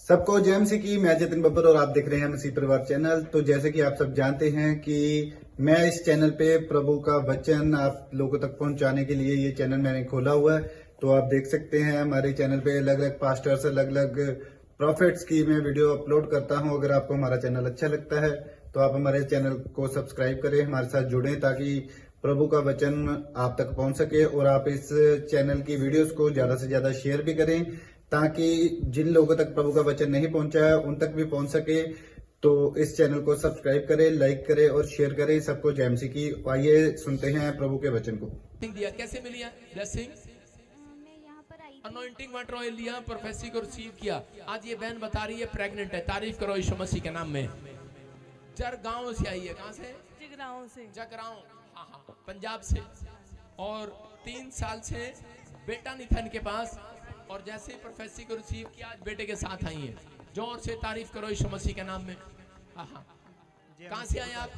सबको जय मसीह की। मैं जतिन बब्बर और आप देख रहे हैं मसीह परिवार चैनल। तो जैसे कि आप सब जानते हैं कि मैं इस चैनल पे प्रभु का वचन आप लोगों तक पहुंचाने के लिए ये चैनल मैंने खोला हुआ है। तो आप देख सकते हैं हमारे चैनल पे अलग अलग पास्टर्स, अलग अलग प्रॉफिट्स की मैं वीडियो अपलोड करता हूं। अगर आपको हमारा चैनल अच्छा लगता है तो आप हमारे चैनल को सब्सक्राइब करें, हमारे साथ जुड़ें ताकि प्रभु का वचन आप तक पहुंच सके। और आप इस चैनल की वीडियोस को ज्यादा से ज्यादा शेयर भी करें ताकि जिन लोगों तक प्रभु का वचन नहीं पहुंचा है उन तक भी पहुंच सके। तो इस चैनल को सब्सक्राइब करें, लाइक करें और शेयर करें। सबको जय मसीह की। आइए सुनते हैं प्रभु के वचन को। दिया कैसे मिली है ब्लेसिंग? मैं यहाँ पर आई थी। अनॉइंटिंग वाटर ऑयल लिया, प्रोफेसी को रिसीव किया। आज ये बहन बता रही है प्रेग्नेंट है। तारीफ करो यीशु मसीह के नाम में। जरगांव से आई है। कहाँ से? जगराओं से। जगरांव, हाँ हाँ, पंजाब से। और 3 साल से बेटा नहीं था इनके पास, और जैसे ही प्रोफेसी को रिसीव किया आज बेटे के साथ आई है। जोर से तारीफ करो यीशु मसीह के नाम में। हाँ हाँ। कहाँ से आए आप?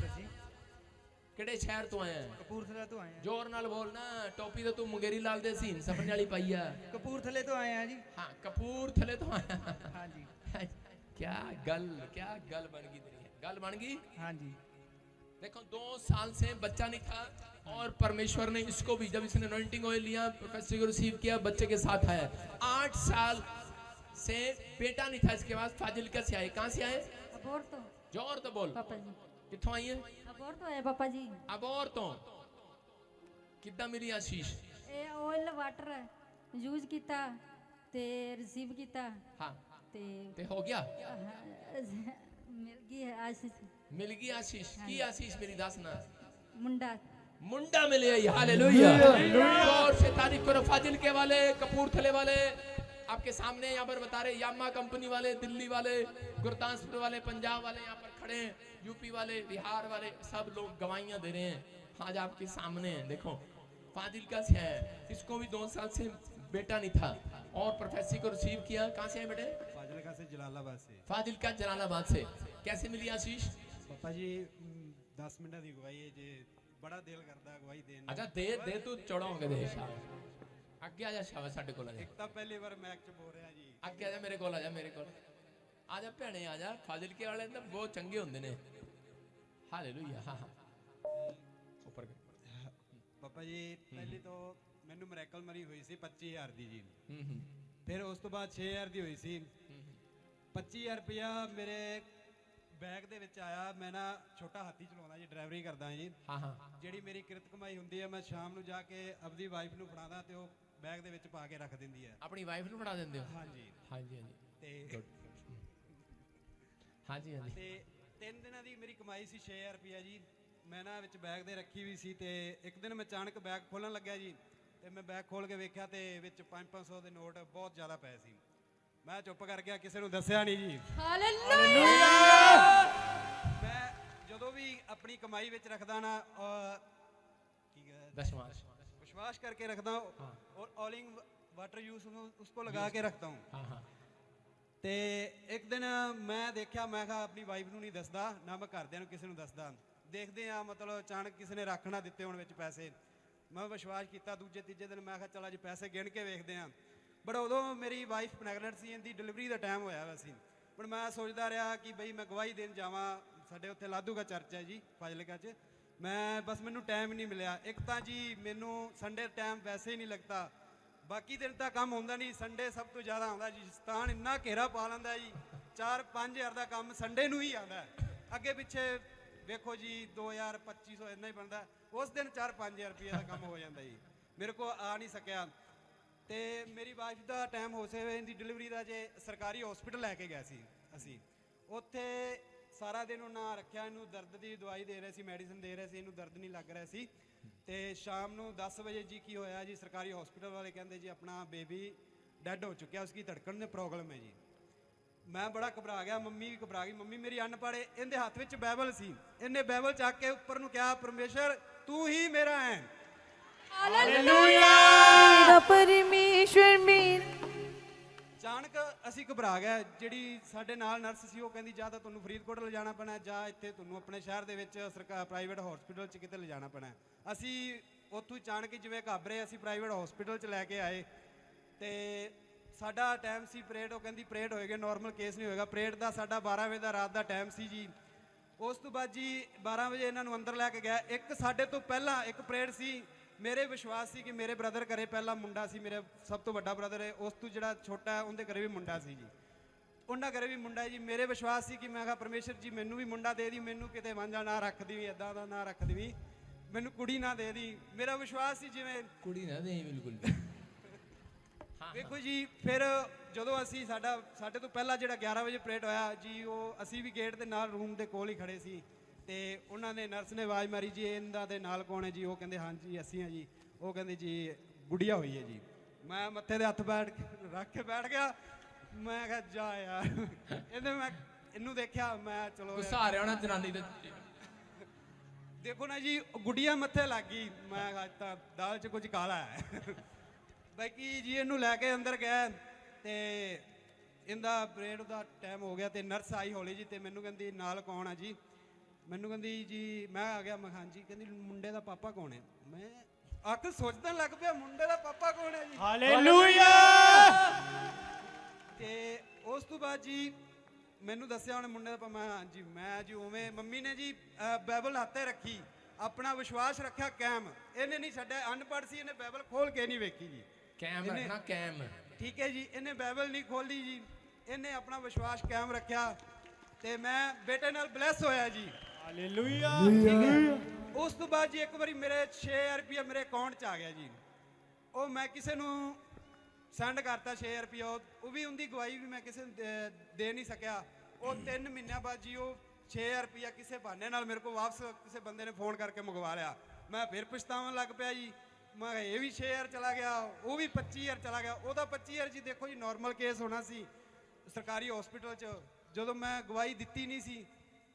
ਕਿਹੜੇ ਸ਼ਹਿਰ ਤੋਂ ਆਏ ਆ? ਕਪੂਰਥਲੇ ਤੋਂ ਆਏ ਆ। जोर नाल बोलना। टोपी तो तू मुंगेरी लाल दे सीन समझने वाली पाई है। ਕਪੂਰਥਲੇ ਤੋਂ ਆਏ ਆ ਜੀ। हाँ, कपूरथले तो आया। हाँ जी। क्या गल बन गई तेरी, गल बन गई। हाँ जी। देखो 2 साल से बच्चा नहीं था और परमेश्वर ने इसको भी, जब इसने अनॉइंटिंग ऑयल लिया, प्रोफेसर को रिसीव किया, बच्चे के साथ आया। 8 साल से बेटा नहीं था इसके पास। फाजिलका से आए। कहाँ से आए? अबोर तो जोर तो बोल। पापा जी, कितों आई है? अबोर तो है पापा जी। अबोर तो कितना मिली आशीष? ਇਹ ਆਇਲ ਵਾਟਰ ਯੂਜ਼ ਕੀਤਾ ਤੇ ਰਿਸੀਵ ਕੀਤਾ हाँ ਤੇ ते हो गया। ਮਿਲ ਗਈ ਹੈ ਆਸ਼ੀਸ਼ मिल गई आशीष की। आशीष मेरी दस ना ਮੁੰਡਾ मुंडा मिले। हालेलुया। जोर से तारीफ करो। फाजिल के वाले, कपूरथले वाले आपके सामने यहाँ पर बता रहे, यामा कंपनी वाले, दिल्ली वाले, गुरदासपुर वाले, पंजाब वाले यहाँ पर खड़े हैं, यूपी वाले, बिहार वाले, सब लोग गवाहियां दे रहे हैं। आज आपके सामने हैं। देखो फाजिलका से है, इसको भी 2 साल से बेटा नहीं था और प्रोफेसी को रिसीव किया। कहाँ से है बेटे? फाजिलका से जलालाबाद से। फाजिलका जलालाबाद से। कैसे मिली आशीष? पापा जी 10 मिनट की गवाही है जी। बड़ा दिल करता गवाही देने। अच्छा दे तू चौड़ा हो गया। ਅੱਗੇ ਆ ਜਾ ਸ਼ਾਬਾਸ਼। ਸਾਡੇ ਕੋਲ ਆ ਜਾ। एक तो पहली बार मैच च बोल रहा जी। ਅੱਗੇ ਆ ਜਾ ਮੇਰੇ ਕੋਲ। ਆ ਜਾ ਮੇਰੇ ਕੋਲ। ਆ ਜਾ ਭੈਣੇ ਆ ਜਾ। ਫਾਜ਼ਿਲਕੇ ਵਾਲੇ ਤਾਂ ਬਹੁਤ ਚੰਗੇ ਹੁੰਦੇ ਨੇ। ਹਾਲੇਲੂਇਆ। ਹਾਂ ਹਾਂ ਉੱਪਰ पापा जी पहली तो मैनू मिरेकल मरी हुई सी 25,000 दी जी। ਹੂੰ फिर उस तो बाद 6,000 दी हुई सी। 25,000 रुपया मेरे बैग दे विच आया। मैं ना छोटा हाथी चलाਉਂਦਾ जी, ड्राइवरी करदा जी। ਹਾਂ ਹਾਂ ਜਿਹੜੀ ਮੇਰੀ ਕਿਰਤ ਕਮਾਈ ਹੁੰਦੀ ਹੈ ਮੈਂ ਸ਼ਾਮ ਨੂੰ ਜਾ ਕੇ ਆਪਦੀ ਵਾਈਫ ਨੂੰ ਫੜਾਦਾ ਤੇ ਉਹ ਬੈਗ ਦੇ ਵਿੱਚ ਪਾ ਕੇ ਰੱਖ ਦਿੰਦੀ ਹੈ। ਆਪਣੀ ਵਾਈਫ ਨੂੰ ਫੜਾ ਦਿੰਦੇ ਹੋ? ਹਾਂਜੀ। ਹਾਂਜੀ ਹਾਂਜੀ ਤੇ ਹਾਂਜੀ ਹਾਂਜੀ। ਤੇ 3 ਦਿਨਾਂ ਦੀ ਮੇਰੀ ਕਮਾਈ ਸੀ 6,000 ਰੁਪਇਆ ਜੀ। ਮੈਂ ਨਾ ਵਿੱਚ ਬੈਗ ਦੇ ਰੱਖੀ ਵੀ ਸੀ ਤੇ ਇੱਕ ਦਿਨ ਮੈਂ ਅਚਾਨਕ ਬੈਗ ਖੋਲਣ ਲੱਗਿਆ ਜੀ ਤੇ ਮੈਂ ਬੈਗ ਖੋਲ ਕੇ ਵੇਖਿਆ ਤੇ ਵਿੱਚ 500 ਦੇ ਨੋਟ ਬਹੁਤ ਜ਼ਿਆਦਾ ਪਏ ਸੀ। ਮੈਂ ਚੁੱਪ ਕਰ ਗਿਆ, ਕਿਸੇ ਨੂੰ ਦੱਸਿਆ ਨਹੀਂ ਜੀ। ਮੈਂ ਜਦੋਂ ਵੀ ਆਪਣੀ ਕਮਾਈ ਵਿੱਚ ਰੱਖਦਾ ਨਾ ਕੀ ਕਹਿੰਦਾ दशमांश। विश्वास करके रखता हूँ। हाँ। और ऑलिंग वाटर यूज उसको लगा के रखता हूँ। हाँ हाँ ਤੇ ਇੱਕ ਦਿਨ ਮੈਂ ਦੇਖਿਆ, ਮੈਂ ਕਿਹਾ ਆਪਣੀ ਵਾਈਫ ਨੂੰ ਨਹੀਂ ਦੱਸਦਾ, ਨਾ ਮੈਂ ਘਰਦਿਆਂ ਨੂੰ ਕਿਸੇ ਨੂੰ ਦੱਸਦਾ। ਦੇਖਦੇ ਆ ਮਤਲਬ ਅਚਾਨਕ ਕਿਸੇ ਨੇ ਰੱਖ ਨਾ ਦਿੱਤੇ ਹੋਣ ਵਿੱਚ ਪੈਸੇ। ਮੈਂ ਵਿਸ਼ਵਾਸ ਕੀਤਾ। ਦੂਜੇ ਤੀਜੇ ਦਿਨ ਮੈਂ ਕਿਹਾ ਚਲ ਅੱਜ ਪੈਸੇ ਗਿਣ ਕੇ ਵੇਖਦੇ ਆ। ਬਟ ਉਦੋਂ ਮੇਰੀ ਵਾਈਫ ਪ੍ਰੈਗਨੈਂਟ ਸੀ, ਇਹਦੀ ਡਿਲੀਵਰੀ ਦਾ ਟਾਈਮ ਹੋਇਆ ਹੋਇਆ ਸੀ। ਪਰ ਮੈਂ ਸੋਚਦਾ ਰਿਹਾ ਕਿ ਬਈ ਮੈਂ ਗਵਾਹੀ ਦੇਣ ਜਾਵਾਂ। ਸਾਡੇ ਉੱਥੇ ਲਾਧੂਗਾ ਚਰਚ ਹੈ ਜੀ ਫਾਜ਼ਿਲਕਾ 'ਚ। ਮੈਂ ਬਸ ਮੈਨੂੰ ਟਾਈਮ ਨਹੀਂ ਮਿਲਿਆ। ਇੱਕ ਤਾਂ ਜੀ ਮੈਨੂੰ ਸੰਡੇ ਟਾਈਮ ਵੈਸੇ ਹੀ ਨਹੀਂ ਲੱਗਦਾ। ਬਾਕੀ ਦਿਨ ਤਾਂ ਕੰਮ ਹੁੰਦਾ ਨਹੀਂ, ਸੰਡੇ ਸਭ ਤੋਂ ਜ਼ਿਆਦਾ ਆਉਂਦਾ ਜੀ। ਸਤਾਨ ਇੰਨਾ ਘੇਰਾ ਪਾ ਲੈਂਦਾ ਜੀ। 4-5 ਹਜ਼ਾਰ ਦਾ ਕੰਮ ਸੰਡੇ ਨੂੰ ਹੀ ਆਉਂਦਾ। ਅੱਗੇ ਪਿੱਛੇ ਵੇਖੋ ਜੀ 2,000 2,500 ਇੰਨਾ ਹੀ ਬਣਦਾ। ਉਸ ਦਿਨ 4-5 ਹਜ਼ਾਰ ਰੁਪਏ ਦਾ ਕੰਮ ਹੋ ਜਾਂਦਾ ਜੀ। ਮੇਰੇ ਕੋਲ ਆ ਨਹੀਂ ਸਕਿਆ। ਤੇ ਮੇਰੀ ਵਾਈਫ ਦਾ ਟਾਈਮ ਹੋ ਸੇ ਇਹਦੀ ਡਿਲੀਵਰੀ ਦਾ ਜੇ ਸਰਕਾਰੀ ਹਸਪੀਟਲ ਲੈ ਕੇ ਗਏ ਸੀ ਅਸੀਂ। ਉੱਥੇ ਸਾਰਾ ਦਿਨ ਉਹਨਾਂ ਰੱਖਿਆ। ਇਹਨੂੰ ਦਰਦ ਦੀ ਦਵਾਈ ਦੇ ਰਹੇ ਸੀ, ਮੈਡੀਸਿਨ ਦੇ ਰਹੇ ਸੀ, ਇਹਨੂੰ ਦਰਦ ਨਹੀਂ ਲੱਗ ਰਿਹਾ ਸੀ। ਤੇ ਸ਼ਾਮ ਨੂੰ 10 ਵਜੇ ਜੀ ਕੀ ਹੋਇਆ ਜੀ, ਸਰਕਾਰੀ ਹਸਪੀਟਲ ਵਾਲੇ ਕਹਿੰਦੇ ਜੀ ਆਪਣਾ ਬੇਬੀ ਡੈਡ ਹੋ ਚੁੱਕਿਆ, ਉਸकी ਧੜਕਣ में प्रॉब्लम है जी। मैं बड़ा घबरा गया, मम्मी भी घबरा गई। मम्मी मेरी अनपढ़ है, ਇਹਦੇ ਹੱਥ ਵਿੱਚ ਬਾਈਬਲ ਸੀ। ਇਹਨੇ ਬਾਈਬਲ ਚੱਕ ਕੇ ਉੱਪਰ ਨੂੰ ਕਿਹਾ, ਪਰਮੇਸ਼ਰ ਤੂੰ ਹੀ ਮੇਰਾ ਹੈ। हालेलुया। परमेश्वर मेरा। ਅਚਾਨਕ ਅਸੀਂ ਘਬਰਾ ਗਏ। ਜਿਹੜੀ ਸਾਡੇ ਨਾਲ ਨਰਸ ਸੀ ਉਹ ਕਹਿੰਦੀ ਜਾਂ ਤਾਂ ਤੁਹਾਨੂੰ ਫਰੀਦਕੋਟ ਲਿਜਾਣਾ ਪੈਣਾ ਜਾਂ ਇੱਥੇ ਤੁਹਾਨੂੰ ਆਪਣੇ ਸ਼ਹਿਰ ਦੇ ਵਿੱਚ ਸਰਕਾਰ ਪ੍ਰਾਈਵੇਟ ਹਸਪੀਟਲ 'ਚ ਕਿਤੇ ਲਿਜਾਣਾ ਪੈਣਾ। ਅਸੀਂ ਉੱਥੋਂ ਅਚਾਨਕ ਜਿਵੇਂ ਘਾਬਰੇ ਅਸੀਂ ਪ੍ਰਾਈਵੇਟ ਹਸਪੀਟਲ 'ਚ ਲੈ ਕੇ ਆਏ ਤੇ ਸਾਡਾ ਟਾਈਮ ਸੀ ਪਰੇਡ, ਉਹ ਕਹਿੰਦੀ ਪਰੇਡ ਹੋਏਗਾ, ਨਾਰਮਲ ਕੇਸ ਨਹੀਂ ਹੋਏਗਾ। ਪਰੇਡ ਦਾ ਸਾਡਾ 12 ਵਜੇ ਦਾ ਰਾਤ ਦਾ ਟਾਈਮ ਸੀ ਜੀ। ਉਸ ਤੋਂ ਬਾਅਦ ਜੀ 12 ਵਜੇ ਇਹਨਾਂ ਨੂੰ ਅੰਦਰ ਲੈ ਕੇ ਗਿਆ। ਇੱਕ ਸਾਡੇ ਤੋਂ ਪਹਿਲਾਂ ਇੱਕ ਪਰੇਡ ਸੀ। ਮੇਰੇ ਵਿਸ਼ਵਾਸ ਸੀ ਕਿ ਮੇਰੇ ਬ੍ਰਦਰ ਘਰੇ ਪਹਿਲਾ ਮੁੰਡਾ ਸੀ, ਮੇਰੇ ਸਭ ਤੋਂ ਵੱਡਾ ਬ੍ਰਦਰ ਹੈ, ਉਸ ਤੋਂ ਜਿਹੜਾ ਛੋਟਾ ਹੈ ਉਹਦੇ ਘਰੇ ਵੀ ਮੁੰਡਾ ਸੀ ਜੀ, ਉਹਨਾਂ ਘਰੇ ਵੀ ਮੁੰਡਾ ਜੀ। ਮੇਰੇ ਵਿਸ਼ਵਾਸ ਸੀ ਕਿ ਮੈਂ ਕਿਹਾ ਪਰਮੇਸ਼ਰ ਜੀ ਮੈਨੂੰ ਵੀ ਮੁੰਡਾ ਦੇ ਦੀ, ਮੈਨੂੰ ਕਿਤੇ ਵਾਂਝਾ ਨਾ ਰੱਖ ਦੇਵੀਂ, ਇੱਦਾਂ ਦਾ ਨਾ ਰੱਖ ਦੇਵੀਂ, ਮੈਨੂੰ ਕੁੜੀ ਨਾ ਦੇ ਦੀ। ਮੇਰਾ ਵਿਸ਼ਵਾਸ ਸੀ ਜਿਵੇਂ कुड़ी ना दे बिल्कुल भी। ਵੇਖੋ ਜੀ ਫਿਰ ਜਦੋਂ ਅਸੀਂ ਸਾਡੇ ਤੋਂ ਪਹਿਲਾਂ ਜਿਹੜਾ 11 ਵਜੇ ਪਰੇਡ ਹੋਇਆ ਜੀ, ਉਹ ਅਸੀਂ ਵੀ ਗੇਟ ਦੇ ਨਾਲ ਰੂਮ ਦੇ ਕੋਲ ਹੀ ਖੜੇ ਸੀ ਤੇ ਉਹਨਾਂ ਨੇ ਨਰਸ ਨੇ ਆਵਾਜ਼ ਮਾਰੀ ਜੀ ਇਹਨਾਂ ਦੇ ਨਾਲ ਕੌਣ ਹੈ ਜੀ? ਉਹ ਕਹਿੰਦੇ ਹਾਂਜੀ ਅਸੀਂ ਹਾਂ ਜੀ। ਉਹ ਕਹਿੰਦੇ ਜੀ ਗੁੜੀਆ ਹੋਈ ਹੈ ਜੀ। ਮੈਂ ਮੱਥੇ ਦੇ ਹੱਥ ਰੱਖ ਕੇ ਬੈਠ ਗਿਆ। ਮੈਂ ਕਿਹਾ ਜਾ ਯਾਰ ਮੈਂ ਇਹਨੂੰ ਦੇਖਿਆ, ਮੈਂ ਚਲੋ गुस्सा आ रहा होना जनानी दे। ਦੇਖੋ ਨਾ ਜੀ ਗੁੱਡੀਆਂ ਮੱਥੇ ਲੱਗ ਗਈ। ਮੈਂ ਕਿਹਾ ਅੱਜ ਤਾਂ ਦਾਲ 'ਚ ਕੁਝ ਕਾਲਾ ਹੈ। ਬਾਕੀ ਜੀ ਇਹਨੂੰ ਲੈ ਕੇ ਅੰਦਰ ਗਏ ਤੇ ਇਹਦਾ ਪਰੇਡ ਦਾ ਟਾਈਮ ਹੋ ਗਿਆ ਤੇ ਨਰਸ ਆਈ ਹੌਲੀ ਜੀ ਤੇ ਮੈਨੂੰ ਕਹਿੰਦੀ ਨਾਲ ਕੌਣ ਆ ਜੀ? ਮੈਨੂੰ ਕਹਿੰਦੀ ਜੀ ਮੈਂ ਆ ਗਿਆ। ਮੈਂ ਹਾਂਜੀ। ਕਹਿੰਦੀ ਮੁੰਡੇ ਦਾ ਪਾਪਾ ਕੌਣ ਹੈ? ਮੈਂ ਅੱਖ ਸੋਚਣ ਲੱਗ ਪਿਆ ਮੁੰਡੇ ਦਾ ਪਾਪਾ ਕੌਣ ਹੈ ਜੀ? ਹਾਲੇਲੂਇਆ। ਤੇ ਉਸ ਤੋਂ ਬਾਅਦ ਜੀ ਮੈਨੂੰ ਦੱਸਿਆ ਉਹਨੇ ਮੁੰਡੇ ਦਾ ਮੈਂ ਹਾਂਜੀ। ਮੈਂ ਜੀ ਉਵੇਂ ਮੰਮੀ ਨੇ ਜੀ ਬਾਈਬਲ ਹੱਥੇ ਰੱਖੀ, ਆਪਣਾ ਵਿਸ਼ਵਾਸ ਰੱਖਿਆ ਕਾਇਮ। ਇਹਨੇ ਨਹੀਂ ਛੱਡਿਆ। ਅਨਪੜ੍ਹ ਸੀ, ਇਹਨੇ ਬਾਈਬਲ ਖੋਲ ਕੇ ਨਹੀਂ ਵੇਖੀ ਜੀ। कैम रखना कैम। ਠੀਕ ਹੈ ਜੀ। ਇਹਨੇ ਬਾਈਬਲ ਨਹੀਂ ਖੋਲ੍ਹੀ ਜੀ, ਇਹਨੇ ਆਪਣਾ ਵਿਸ਼ਵਾਸ ਕਾਇਮ ਰੱਖਿਆ ਤੇ ਮੈਂ ਬੇਟੇ ਨਾਲ ਬਲੈਸ ਹੋਇਆ ਜੀ। ਹਾਲੇਲੂਇਆ। ਉਸ ਤੋਂ ਬਾਅਦ ਜੀ ਇੱਕ ਵਾਰੀ ਮੇਰੇ 6000 ਰੁਪਇਆ ਮੇਰੇ ਅਕਾਊਂਟ 'ਚ ਆ ਗਿਆ ਜੀ। ਉਹ ਮੈਂ ਕਿਸੇ ਨੂੰ ਸੈਂਡ ਕਰਤਾ 6000 ਰੁਪਇਆ। ਉਹ ਵੀ ਉਹਦੀ ਗਵਾਹੀ ਵੀ ਮੈਂ ਕਿਸੇ ਨੂੰ ਦੇ ਨਹੀਂ ਸਕਿਆ। ਉਹ 3 ਮਹੀਨਿਆਂ ਬਾਅਦ ਜੀ ਉਹ 6000 ਰੁਪਇਆ ਕਿਸੇ ਬਹਾਨੇ ਨਾਲ ਮੇਰੇ ਕੋਲ ਵਾਪਸ ਕਿਸੇ ਬੰਦੇ ਨੇ ਫੋਨ ਕਰਕੇ ਮੰਗਵਾ ਲਿਆ। ਮੈਂ ਫਿਰ ਪਛਤਾਉਣ ਲੱਗ ਪਿਆ ਜੀ। ਮੈਂ ਇਹ ਵੀ 6000 ਚਲਾ ਗਿਆ, ਉਹ ਵੀ 25000 ਚਲਾ ਗਿਆ। ਉਹਦਾ 25000 ਜੀ ਦੇਖੋ ਜੀ ਨਾਰਮਲ ਕੇਸ ਹੋਣਾ ਸੀ ਸਰਕਾਰੀ ਹਸਪੀਟਲ 'ਚ। ਜਦੋਂ ਮੈਂ ਗਵਾਹੀ ਦਿੱਤੀ ਨਹੀਂ ਸੀ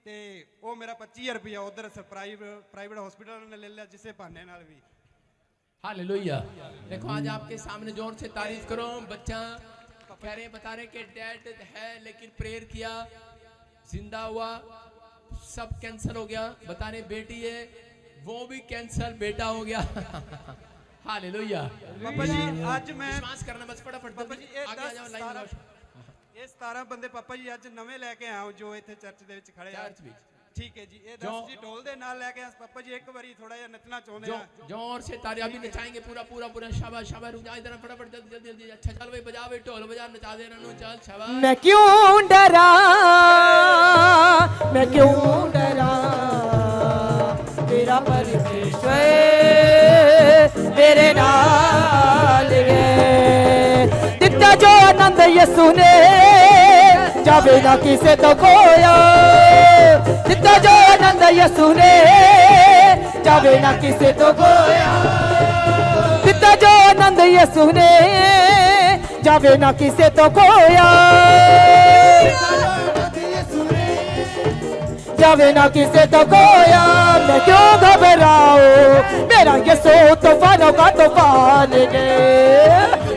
ਤੇ ਉਹ ਮੇਰਾ 25000 ਰੁਪਇਆ ਉਧਰ ਪ੍ਰਾइवेट हॉस्पिटल ने ले लिया जिसे बहाने नाल भी। हालेलुया। देखो आज आपके सामने जोर से तारीफ करो। बच्चा कह रहे बता रहे कि डैड है लेकिन प्रेयर किया, जिंदा हुआ, सब कैंसर हो गया। बता रहे बेटी है, वो भी कैंसर बेटा हो गया। हालेलुया। पापा जी आज मैं विश्वास करना बस फटाफट पापा जी ये आगे आ जाओ लाइन में। ਇਹ 17 ਬੰਦੇ ਪਾਪਾ ਜੀ ਅੱਜ ਨਵੇਂ ਲੈ ਕੇ ਆਏ ਜੋ ਇੱਥੇ ਚਰਚ ਦੇ ਵਿੱਚ ਖੜੇ ਆ। चर्च भी ਠੀਕ ਹੈ ਜੀ। ਇਹ 10 ਜੀ ਢੋਲ ਦੇ ਨਾਲ ਲੈ ਕੇ ਆਏ ਪਾਪਾ ਜੀ। ਇੱਕ ਵਾਰੀ ਥੋੜਾ ਜਿਹਾ ਨੱਚਣਾ ਚਾਹੁੰਦੇ ਆ। जोर से ताली अभी नचाएंगे पूरा पूरा पूरा। शाबाश शाबाश। रुक जा इधर फटाफट जल्दी जल्दी जल्दी। अच्छा चल भाई बजा भाई ढोल बजा नचा दे रनु। चल शाबाश। मैं क्यों डरा, मैं क्यों डरा, तेरा परमेश्वर मेरे नाल है। दिता जो आनंद यसु ने जावे ना किसे तो खोया। दिता जो आनंद यसु ने जावे ना किसे तो खोया। दिता जो आनंद यसु ने जावे ना किसे तो खोया। जावे ना किसे तो खोया। मैं क्यों घबराऊं, मेरा यसु तूफानों का तूफान है।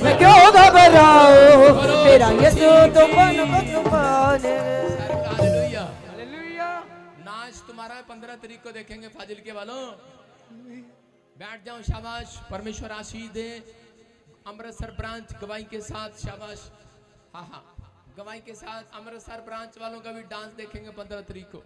मैं क्यों घबराऊं, मेरा यसु तूफानों का तूफान है। Hallelujah hallelujah. नाच तुम्हारा 15 तारीख को देखेंगे फाजिल के वालों। बैठ जाओ। शाबाश। परमेश्वर आशीष दे। अमृतसर ब्रांच गवाही के साथ। शाबाश। हाँ हाँ गवाही के साथ अमृतसर ब्रांच वालों का भी डांस देखेंगे 15 तारीख को।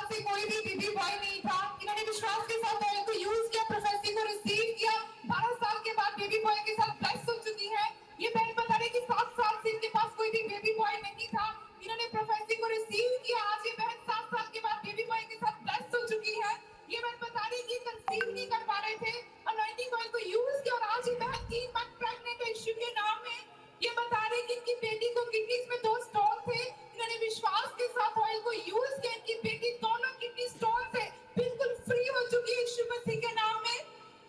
से कोई भी बीबी बॉय नहीं था। इन्होंने विश्वास के साथ ऑयल को यूज किया, प्रोफेसी को रिसीव किया। 12 साल के बाद बेबी बॉय के साथ ब्लेस हो चुकी है। ये बहन बता रही कि 7 साल से इनके पास कोई भी बेबी बॉय नहीं था। इन्होंने प्रोफेसी को रिसीव किया। आज ये बहन 7 साल के बाद बेबी बॉय के साथ ब्लेस हो चुकी है। ये बहन बता रही कि कंसीव नहीं कर पा रहे थे, अनॉइंटिंग ऑयल को यूज किया और आज ये बहन 3 मंथ प्रेग्नेंट है यीशु के नाम में। ये बता रही कि इनकी बेटी को किडनीज में 2 स्टोन थे। इन्होंने विश्वास के साथ ऑयल को यूज किया। इनकी बेटी दोनों किडनी स्टोन से बिल्कुल फ्री हो चुकी है यीशु मसीह के नाम में।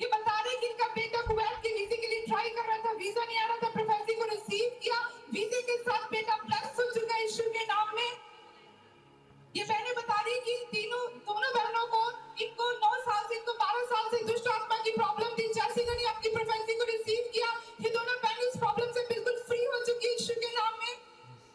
ये बता रहे कि इनका बेटा कुवैत के वीजे के लिए ट्राई कर रहा था, वीजा नहीं आ रहा था, प्रोफेसी को रिसीव किया, वीजे के साथ बेटा ब्लेस हो चुका है यीशु के नाम में। ये बहनें बता रही कि दोनों बहनों को इनको 9 साल से, इनको 12 साल से दुष्ट आत्मा की प्रॉब्लम थी। जैसे इन्होंने अपनी प्रोफेसी को रिसीव किया, ये दोनों बहनें इस प्रॉब्लम से बिल्कुल फ्री हो चुकी है यीशु के नाम में।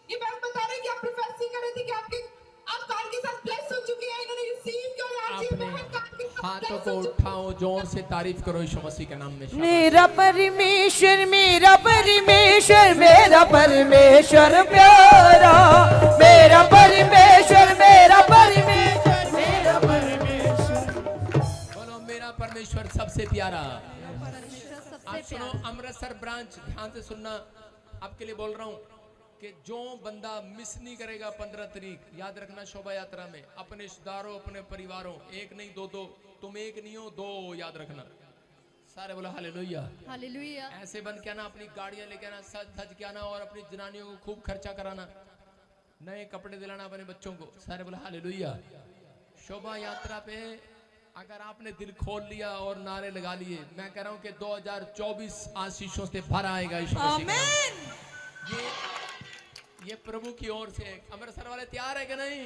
ये बहन बता रहे कि आप प्रोफेसी कर रहे थे कि आप कार के साथ ब्लेस हो चुके हैं। इन्होंने रिसीव किया और आज ये बहन कार के साथ हाथों को उठाओ, जोर से तारीफ करो यीशु मसीह के नाम में। शाबाश। मेरा परमेश्वर, मेरा परमेश्वर, मेरा परमेश्वर प्यारा, मेरा परमेश्वर, मेरा परमेश्वर, मेरा परमेश्वर। बोलो मेरा परमेश्वर सबसे प्यारा। आप सबसे सुनो, प्यारा। अमृतसर ब्रांच, ध्यान से सुनना, आपके लिए बोल रहा हूँ कि जो बंदा मिस नहीं करेगा 15 तारीख, याद रखना, शोभा यात्रा में अपने रिश्तेदारों, अपने परिवारों, एक नहीं दो दो, तुम एक नहीं हो दो, याद रखना। सारे बोलो हालेलुया। हालेलुया। ऐसे बन के आना, अपनी गाड़ियां लेके आना, सज धज के आना, और अपनी जनानियों को खूब खर्चा कराना, नए कपड़े दिलाना अपने बच्चों को। सारे बोलो हालेलुया। शोभा यात्रा पे अगर आपने दिल खोल लिया और नारे लगा लिए, मैं कह रहा हूं कि 2024 आशीषों से भरा आएगा यीशु मसीह के नाम। ये प्रभु की ओर से। अमृतसर वाले तैयार है कि नहीं?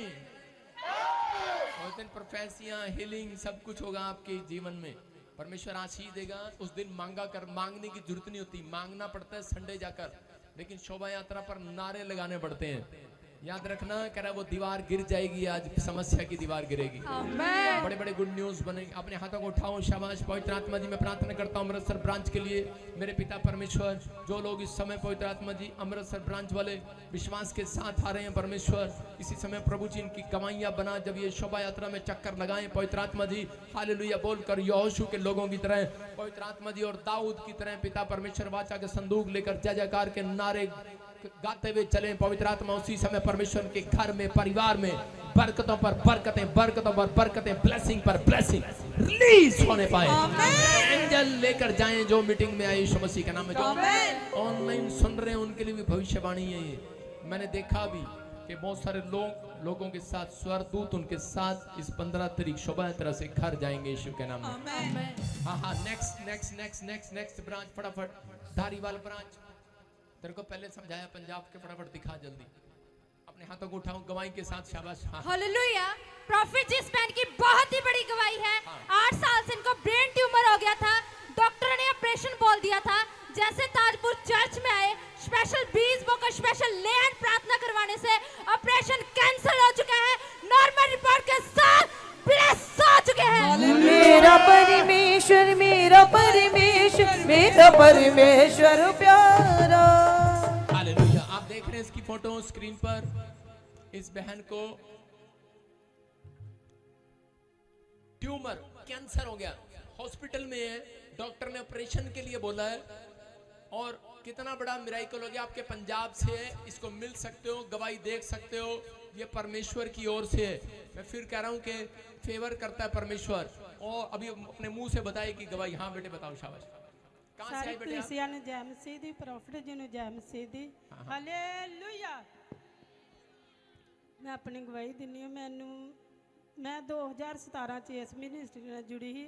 उस दिन प्रोफेसियां, हीलिंग, सब कुछ होगा आपके जीवन में। परमेश्वर आशीष देगा। उस दिन मांगने की जरूरत नहीं होती, मांगना पड़ता है संडे जाकर, लेकिन शोभा यात्रा पर नारे लगाने पड़ते हैं। याद रखना, कह रहा वो दीवार गिर जाएगी, आज समस्या की दीवार गिरेगी। आमीन। बड़े बड़े गुड न्यूज बनेंगे। अपने हाथों को उठाओ, शाबाश। पवित्र आत्मा जी, मैं प्रार्थना करता हूँ अमृतसर ब्रांच के लिए, मेरे पिता परमेश्वर, जो लोग इस समय पवित्र आत्मा जी अमृतसर ब्रांच वाले विश्वास के साथ आ रहे हैं परमेश्वर, इसी समय प्रभु जी इनकी गवाहियां बना, जब ये शोभा यात्रा में चक्कर लगाएं पवित्र आत्मा जी, हालेलुया बोलकर यहोशू के लोगों की तरह, पवित्र आत्मा जी, और दाऊद की तरह पिता परमेश्वर वाचा के संदूक लेकर जय जयकार के नारे गाते हुए चलें। पवित्र आत्मा उसी समय परमेश्वर के घर में, परिवार में बरकतों पर बरकतें, बरकतों पर बरकतें, ब्लेसिंग पर ब्लेसिंग रिलीज होने पाए। एंजल लेकर जाएं जो मीटिंग में आए यीशु मसीह के नाम में। जो ऑनलाइन सुन रहे हैं उनके लिए भी भविष्यवाणी है ये। मैंने देखा भी कि बहुत सारे लोगों के साथ स्वर्गदूत उनके साथ इस 15 तारीख शोभा यात्रा से घर जाएंगे यीशु के नाम में। हाँ, नेक्स्ट ब्रांच, फटाफट धारीवाल ब्रांच। तेरे को पहले समझाया पंजाब के, फटाफट दिखा जल्दी। अपने हाथों को उठाओ गवाही के साथ, शाबाश। हाँ। हालेलुया। प्रॉफिट जिस मैन की बहुत ही बड़ी गवाही है। 8 साल से इनको ब्रेन ट्यूमर हो गया था, डॉक्टर ने ऑपरेशन बोल दिया था। जैसे ताजपुर चर्च में आए, स्पेशल 20 बो का स्पेशल लैंड प्रार्थना करवाने से ऑपरेशन कैंसिल हो चुका है, नॉर्मल रिपोर्ट के साथ ब्लेस हो चुके हैं। मेरा परमेश्वर, मेरा परमेश्वर, मेरा परमेश्वर प्यारा। हालेलुया। आप देख रहे हैं इसकी फोटो स्क्रीन पर, इस बहन को ट्यूमर, कैंसर हो गया, हॉस्पिटल में है, डॉक्टर ने ऑपरेशन के लिए बोला है, और कितना बड़ा मिराइकल हो गया। आपके पंजाब से है, इसको मिल सकते हो, गवाही देख सकते हो, ये परमेश्वर की ओर से है। मैं फिर कह रहा हूं कि फेवर करता है परमेश्वर। और अभी अपने मुंह से बताए कि गवाही। हाँ बेटे बताओ, शाबाश। कहां से सारी आई बेटे आप? कलीसिया ने जय मसीह दी, प्रॉफिट जी ने जय मसीह दी। हालेलुया। मैं अपनी गवाही दिनी हूं। मैं 2017 ਚ ਇਸ ਮਿਨਿਸਟਰੀ ਨਾਲ ਜੁੜੀ ਸੀ।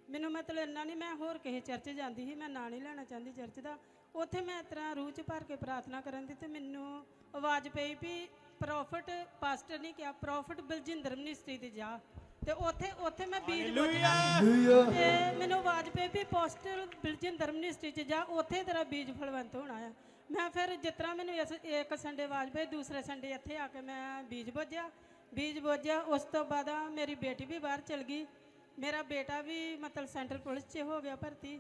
ਮੈਨੂੰ ਮਤਲਬ ਇੰਨਾ ਨਹੀਂ, ਮੈਂ ਹੋਰ ਕਿਸੇ ਚਰਚ ਜਾਂਦੀ ਸੀ, ਮੈਂ ਨਾਂ ਨਹੀਂ ਲੈਣਾ ਚਾਹੁੰਦੀ ਚਰਚ ਦਾ। ਉੱਥੇ ਮੈਂ ਇਸ ਤਰ੍ਹਾਂ ਰੂਹ 'ਚ ਭਰ ਕੇ ਪ੍ਰਾਰਥਨਾ ਕਰਨ ਦੀ, ਤੇ ਮੈਨੂੰ ਆਵਾਜ਼ ਪਈ ਵੀ ਪ੍ਰੋਫਿਟ, ਪਾਸਟਰ ਨਹੀਂ ਕਿਹਾ, ਪ੍ਰੋਫਿਟ ਬਲਜਿੰਦਰ ਮਿਨਿਸਟਰੀ ਤੇ ਜਾ। ਤੇ ਉੱਥੇ ਮੈਂ ਬੀਜ ਤੇ ਮੈਨੂੰ ਆਵਾਜ਼ ਪਈ ਵੀ ਪੋਸਟਲ ਬਲਜਿੰਦਰ ਮਿਨਿਸਟਰੀ 'ਚ ਜਾ, ਉੱਥੇ ਤੇਰਾ ਬੀਜ ਫਲਵੰਤ ਹੋਣਾ ਆ। ਮੈਂ ਫਿਰ ਜਿਸ ਤਰ੍ਹਾਂ ਮੈਨੂੰ ਇੱਕ ਸੰਡੇ ਆਵਾਜ਼ ਪਈ, ਦੂਸਰੇ ਸੰਡੇ ਇੱਥੇ ਆ ਕੇ ਮੈਂ ਬੀਜ ਬੋਝਿਆ। ਉਸ ਤੋਂ ਬਾਅਦ ਮੇਰੀ ਬੇਟੀ ਵੀ ਬਾਹਰ ਚਲ ਗਈ, ਮੇਰਾ ਬੇਟਾ ਵੀ ਮਤਲਬ ਸੈਂਟਰਲ ਪੁਲਿਸ 'ਚ ਹੋ ਗਿਆ ਭਰਤੀ।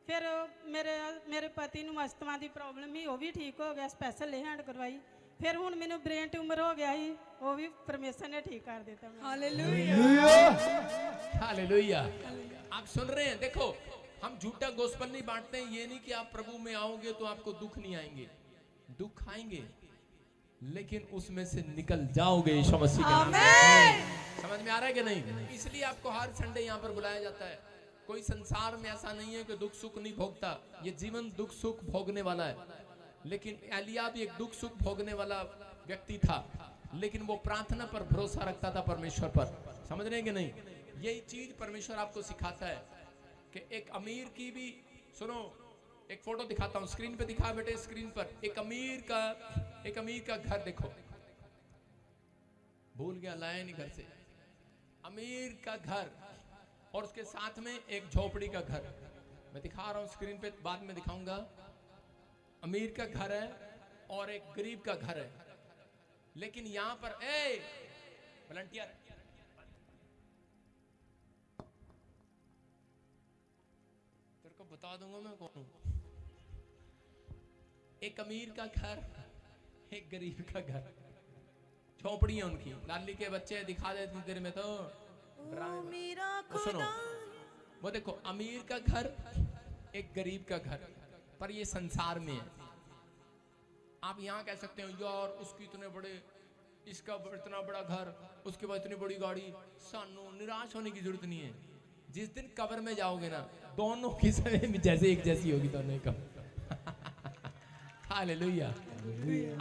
ਫਿਰ ਮੇਰੇ ਪਤੀ ਨੂੰ ਅਸਥਮਾ ਦੀ ਪ੍ਰੋਬਲਮ ਸੀ, ਉਹ ਵੀ ਠੀਕ ਹੋ ਗਿਆ, ਸਪੈਸ਼ਲ ਹੈਂਡ ਕਰਵਾਈ। फिर हुण मैनू ब्रेन ट्यूमर हो गया ही, वो भी परमेश्वर ने ठीक कर देता। हालेलुया। आप सुन रहे हैं, देखो हम झूठा गोस्पल नहीं बांटते हैं। ये नहीं कि आप प्रभु में आओगे तो आपको दुख नहीं आएंगे, दुख आएंगे, लेकिन उसमें से निकल जाओगे यीशु मसीह के नाम में। समझ में आ रहा है कि नहीं? इसलिए आपको हर संडे यहाँ पर बुलाया जाता है। कोई संसार में ऐसा नहीं है कि दुख सुख नहीं भोगता, ये जीवन दुख सुख भोगने वाला है। लेकिन एलिया भी एक दुख सुख भोगने वाला व्यक्ति था, लेकिन वो प्रार्थना पर भरोसा रखता था परमेश्वर पर। समझ रहे हैं कि नहीं? यही चीज परमेश्वर आपको सिखाता है कि एक अमीर की भी, सुनो एक फोटो दिखाता हूं, स्क्रीन पे दिखा बेटे, स्क्रीन पर एक अमीर का घर देखो, भूल गया लाया नहीं घर से, अमीर का घर और उसके साथ में एक झोपड़ी का घर। मैं दिखा रहा हूं स्क्रीन पे, बाद में दिखाऊंगा। अमीर का घर है और एक गरीब का घर है, लेकिन यहां पर वॉलंटियर बता दूंगा मैं कौन हूं। एक अमीर का घर, एक गरीब का घर, झोपड़ी है उनकी। लाली के बच्चे दिखा देते देर में तो वो सुनो, वो देखो अमीर का घर, एक गरीब का घर, पर ये संसार में है। आप यहाँ कह सकते हो यार उसकी इतने बड़े, इसका इतना बड़ा घर, उसके बाद इतनी बड़ी गाड़ी। सानू निराश होने की जरूरत नहीं है। जिस दिन कब्र में जाओगे ना, दोनों की समय में जैसे एक जैसी होगी दोनों का। हालेलुया।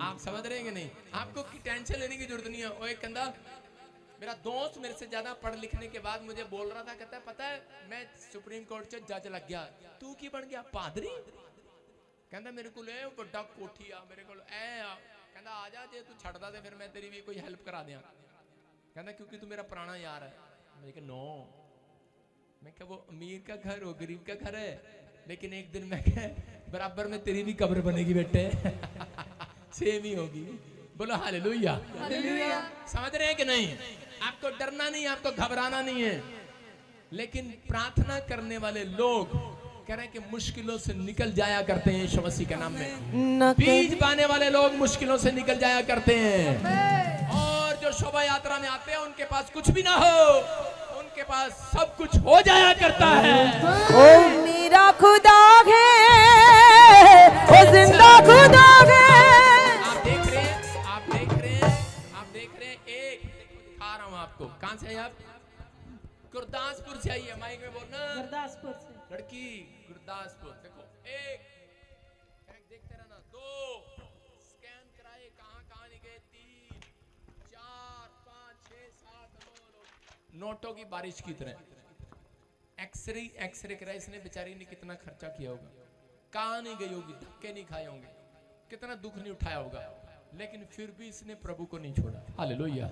आप समझ रहे हैं कि नहीं? आपको टेंशन लेने की जरूरत नहीं है। वो एक कंधा मेरा दोस्त मेरे से ज्यादा पढ़ लिखने के बाद मुझे बोल रहा था, कहता है पता है मैं सुप्रीम कोर्ट से जज लग गया, तू की बन गया पादरी? कहता मेरे को ले बड़ा कोठी आ मेरे को कहता आ जा जे तू छड़दा दे फिर मैं तेरी भी कोई हेल्प करा दिया। कहता क्योंकि तू मेरा पुराना यार है। मैं कहा नो, मैं क्या वो अमीर का घर वो गरीब का घर है, लेकिन एक दिन मैं क्या बराबर में तेरी भी कब्र बनेगी बेटे। सेम ही होगी। बोलो हालेलुया। समझ रहे हैं कि नहीं? आपको डरना नहीं, आपको घबराना नहीं है, लेकिन प्रार्थना करने वाले लोग कह रहे हैं कि मुश्किलों से निकल जाया करते हैं यीशु मसीह के नाम में। बीज पाने वाले लोग मुश्किलों से निकल जाया करते हैं, और जो शोभा यात्रा में आते हैं उनके पास कुछ भी ना हो, उनके पास सब कुछ हो जाया करता है। ओ मेरा खुदा है, ओ जिंदा खुदा है। आप देख रहे हैं, आप देख रहे हैं, आप देख रहे हैं। एक दिखा रहा हूं आपको। कहां से है आप? गुरदासपुर से आई है। माइक में बोलना। गुरदासपुर से। लड़की गुरदासपुर। देखो एक देखते रहना। 2 स्कैन कराए, कहां गए? 3 4 5 6 7 नोटों की बारिश की तरह। एक्सरे कराए इसने, बेचारी ने कितना खर्चा किया होगा, कहां नहीं गई होगी, धक्के नहीं खाए होंगे, कितना दुख नहीं उठाया होगा, लेकिन फिर भी इसने प्रभु को नहीं छोड़ा। हालेलुया।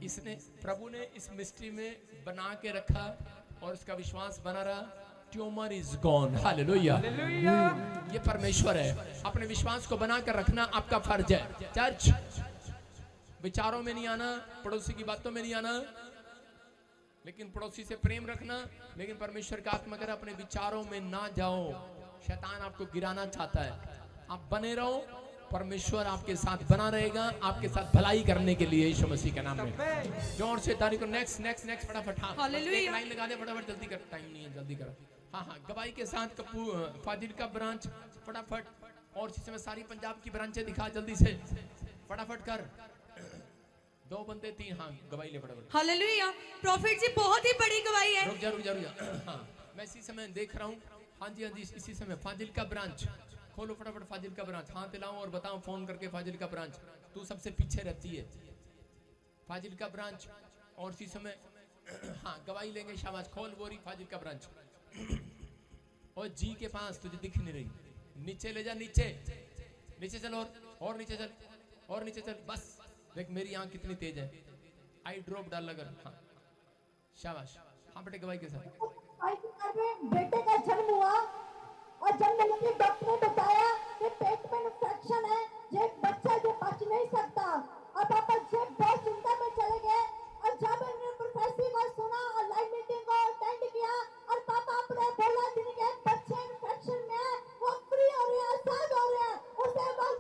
इसने प्रभु ने इस मिस्ट्री में बना के रखा और इसका विश्वास बना रहा। Tumour is gone. हालेलुया। ये परमेश्वर है। अपने विश्वास को बना कर रखना आपका फर्ज है। चर्च विचारों में नहीं आना, पड़ोसी की बातों में नहीं आना, लेकिन पड़ोसी से प्रेम रखना। लेकिन परमेश्वर का आत्मा करे अपने विचारों में ना जाओ। शैतान आपको गिराना चाहता है। आप बने रहो, परमेश्वर आपके साथ बना रहेगा, आपके साथ भलाई करने के लिए यीशु मसीह के नाम में। जोर से तारीख को नेक्स्ट नेक्स्ट नेक्स्ट फटाफट। हाँ एक लाइन लगा दे फटाफट, जल्दी कर, टाइम नहीं है, जल्दी करो। हाँ गवाही के साथ फाजिल का ब्रांच फटाफट, और इस समय सारी पंजाब की ब्रांचें दिखा जल्दी से, फटाफट कर। 2 बंदे 3। हाँ गवाही ले फटाफट। हालेलुया। प्रॉफिट जी बहुत ही बड़ी गवाही है। रुक जा। हाँ मैं इसी समय देख रहा हूँ। हाँ जी इसी समय फाजिल का ब्रांच खोलो फटाफट। फाजिल का ब्रांच हाथ दिलाओ और बताओ फोन करके, फाजिल का ब्रांच तू सबसे पीछे रहती है, फाजिल का ब्रांच। और इसी समय हाँ गवाही लेंगे। शाबाश, खोल बोरी फाजिल का ब्रांच। और जी के पास तुझे दिख नहीं रही, नीचे ले जा, नीचे चल, और नीचे चल, और नीचे चल। बस देख मेरी आंख कितनी तेज है। आई ड्रॉप डाल लगा। हाँ शाबाश। हाँ बेटे गवाही के साथ। बेटे का जन्म हुआ और जन्म होने के डॉक्टर ने बताया कि पेट में इन्फेक्शन है, ये बच्चा जो बच नहीं सकता। और पापा जी बहुत चिंता में चले गए, और जब उन्होंने प्रोफेसर को सुना और लाइव मीटिंग को अटेंड किया, और पापा अपने बोला जिनके बच्चे इन्फेक्शन में है वो फ्री हो रहे हैं, आजाद हो रहे हैं, उसे बोल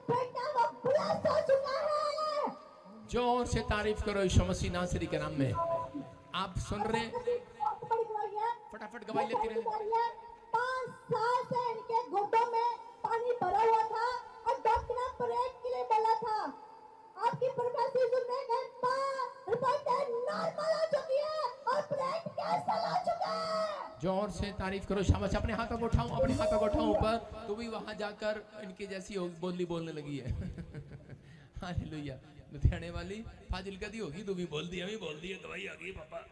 बेटा वो ब्लेस हो चुका है। जोर से तारीफ करो यीशु मसीह नासरी के नाम में। आप सुन रहे? फटाफट गवाही लेती रहे। 5 साल से इनके घुटनों में पानी भरा हुआ था, और डॉक्टर ने ब्रेक के लिए बोला था। आपकी प्रोग्रेसिव सुनने के बाद रिपोर्ट नॉर्मल हो चुकी है और ब्रेक कैंसिल हो चुका है। जोर से तारीफ करो। शाबाश। अपने हाथों को उठाओ, अपने हाथों को उठाओ ऊपर। तू भी वहां जाकर इनके जैसी बोली बोलने लगी है। हालेलुया। लुधियाने वाली फाजिल कदी होगी, तू भी बोल दी, हमें बोल दी, गवाही आ गई पापा।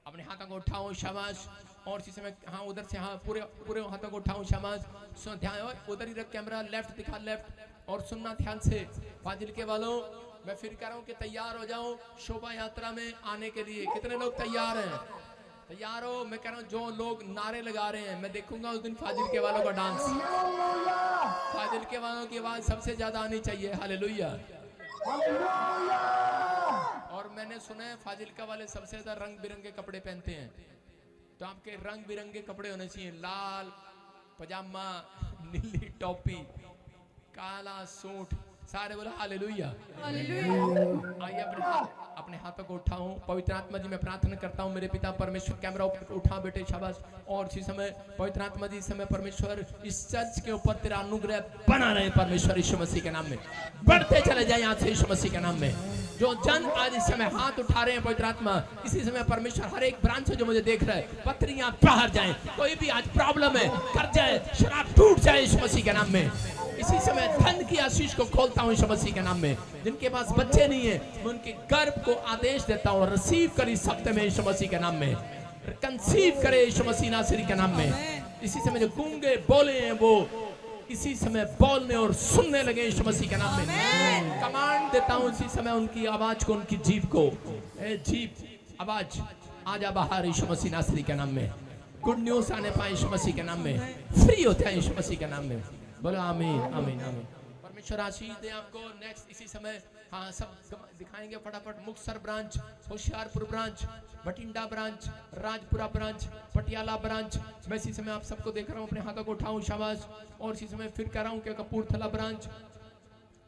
अपने हाथों को उठाओ। शाबाश। और इसी समय हाँ उधर से, हाँ पूरे हाथों को उठाओ। शाबाश। ध्यान उधर ही रख कैमरा, लेफ्ट दिखा, लेफ्ट। और सुनना ध्यान से फाजिल के वालों, मैं फिर कह रहा हूँ कि तैयार हो जाओ शोभा यात्रा में आने के लिए। कितने लोग तैयार हैं? तैयार हो। मैं कह रहा हूँ जो लोग नारे लगा रहे हैं, मैं देखूंगा उस दिन फाजिल के वालों का डांस। फाजिल के वालों की आवाज सबसे ज्यादा आनी चाहिए। हालेलुया। और मैंने सुना है फाजिल का वाले सबसे ज्यादा रंग बिरंगे कपड़े पहनते हैं। तो आपके रंग बिरंगे कपड़े होने चाहिए, लाल पजामा, नीली टोपी, काला सूट, सारे बोला हालेलुया। आइए अपने हाथों को उठाऊं। पवित्र आत्मा जी मैं प्रार्थना करता हूं मेरे पिता परमेश्वर, कैमरा उठा बेटे शाबाश। और इसी समय पवित्र आत्मा जी इस समय परमेश्वर इस चर्च के ऊपर तेरा अनुग्रह बना रहे परमेश्वर यीशु मसीह के नाम में, बढ़ते चले जाए यहाँ से यीशु मसीह के नाम में। जो जन आज इस समय हाथ उठा रहे हैं पवित्र आत्मा, इसी समय परमेश्वर हर एक ब्रांच से जो मुझे देख रहा है, पत्रियां बाहर जाएं, कोई भी आज प्रॉब्लम है कर जाए, शराब टूट जाए यीशु मसीह के नाम में। इसी समय धन की आशीष को खोलता हूं यीशु मसीह के नाम में। जिनके पास बच्चे नहीं है मैं उनके गर्भ को आदेश देता हूं, रिसीव कर इस हफ्ते में यीशु मसीह के नाम में, कंसीव करे यीशु मसीह नासरी के नाम में। इसी समय जो गूंगे बोले हैं वो इसी समय बोलने और सुनने लगे यीशु मसीह के नाम में। कमांड देता हूं इसी समय उनकी आवाज को, उनकी जीभ को, ए जीभ आवाज आजा बाहर यीशु मसीह नासरी के नाम में। गुड न्यूज आने पाए यीशु मसीह के नाम में, फ्री होते हैं यीशु मसीह के नाम में। बोलो आमीन आमीन आमीन। परमेश्वर आशीष दे आपको। नेक्स्ट इसी समय हाँ सब दिखाएंगे फटाफट। Muktsar branch, Hoshiarpur branch, Bathinda branch, Rajpura branch, Patiala branch. मैं इसी समय आप सबको देख रहा हूँ, अपने हाथों को उठाऊं शाबाश। और इसी समय फिर कह रहा हूँ कि कपूरथला ब्रांच,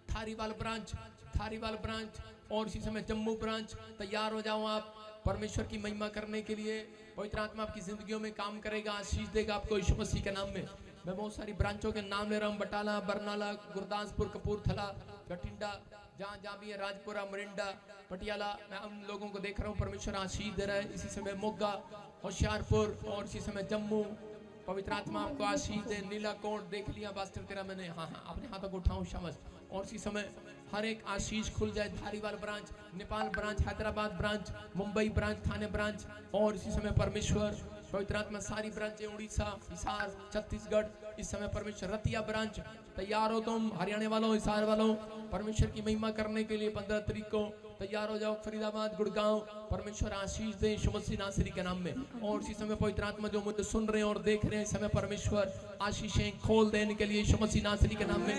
थारीवाल ब्रांच, थारीवाल ब्रांच और इसी समय जम्मू ब्रांच। तैयार हो जाओ आप परमेश्वर की महिमा करने के लिए। पवित्र आत्मा आपकी जिंदगियों में काम करेगा, आशीष देगा आपको यीशु मसीह के नाम में। मैं बहुत सारी ब्रांचों के नाम ले रहा हूँ, बटाला, बरनाला, गुरदासपुर, कपूरथला, बठिंडा, जहाँ भी है, राजपुरा, मोरिंडा, पटियाला। मैं उन लोगों को देख रहा हूँ, परमेश्वर आशीष दे रहा है। इसी समय मोगा, होशियारपुर और इसी समय जम्मू। पवित्र आत्मा आपको आशीष दे। नीलाकोट देख लिया पास्टर तेरा मैंने, हाँ अपने हाथों को उठाऊं शाबाश। और इसी समय हर एक आशीष खुल जाए। Dhariwal branch, Nepal branch, Hyderabad branch, Mumbai branch, Thane branch और इसी समय परमेश्वर पवित्र आत्मा सारी ब्रांचें, उड़ीसा, हिसार, छत्तीसगढ़। इस समय परमेश्वर रतिया ब्रांच। तैयार हो तुम हरियाणा वालों, हिसार वालों, परमेश्वर की महिमा करने के लिए 15 तारीख को तैयार हो जाओ। फरीदाबाद, गुड़गांव, परमेश्वर आशीष दे यीशु मसीह नासरी के नाम में। और इसी समय पवित्र आत्मा जो मुझे सुन रहे हैं और देख रहे हैं, इस समय परमेश्वर आशीषें खोल देने के लिए यीशु मसीह नासरी के नाम में।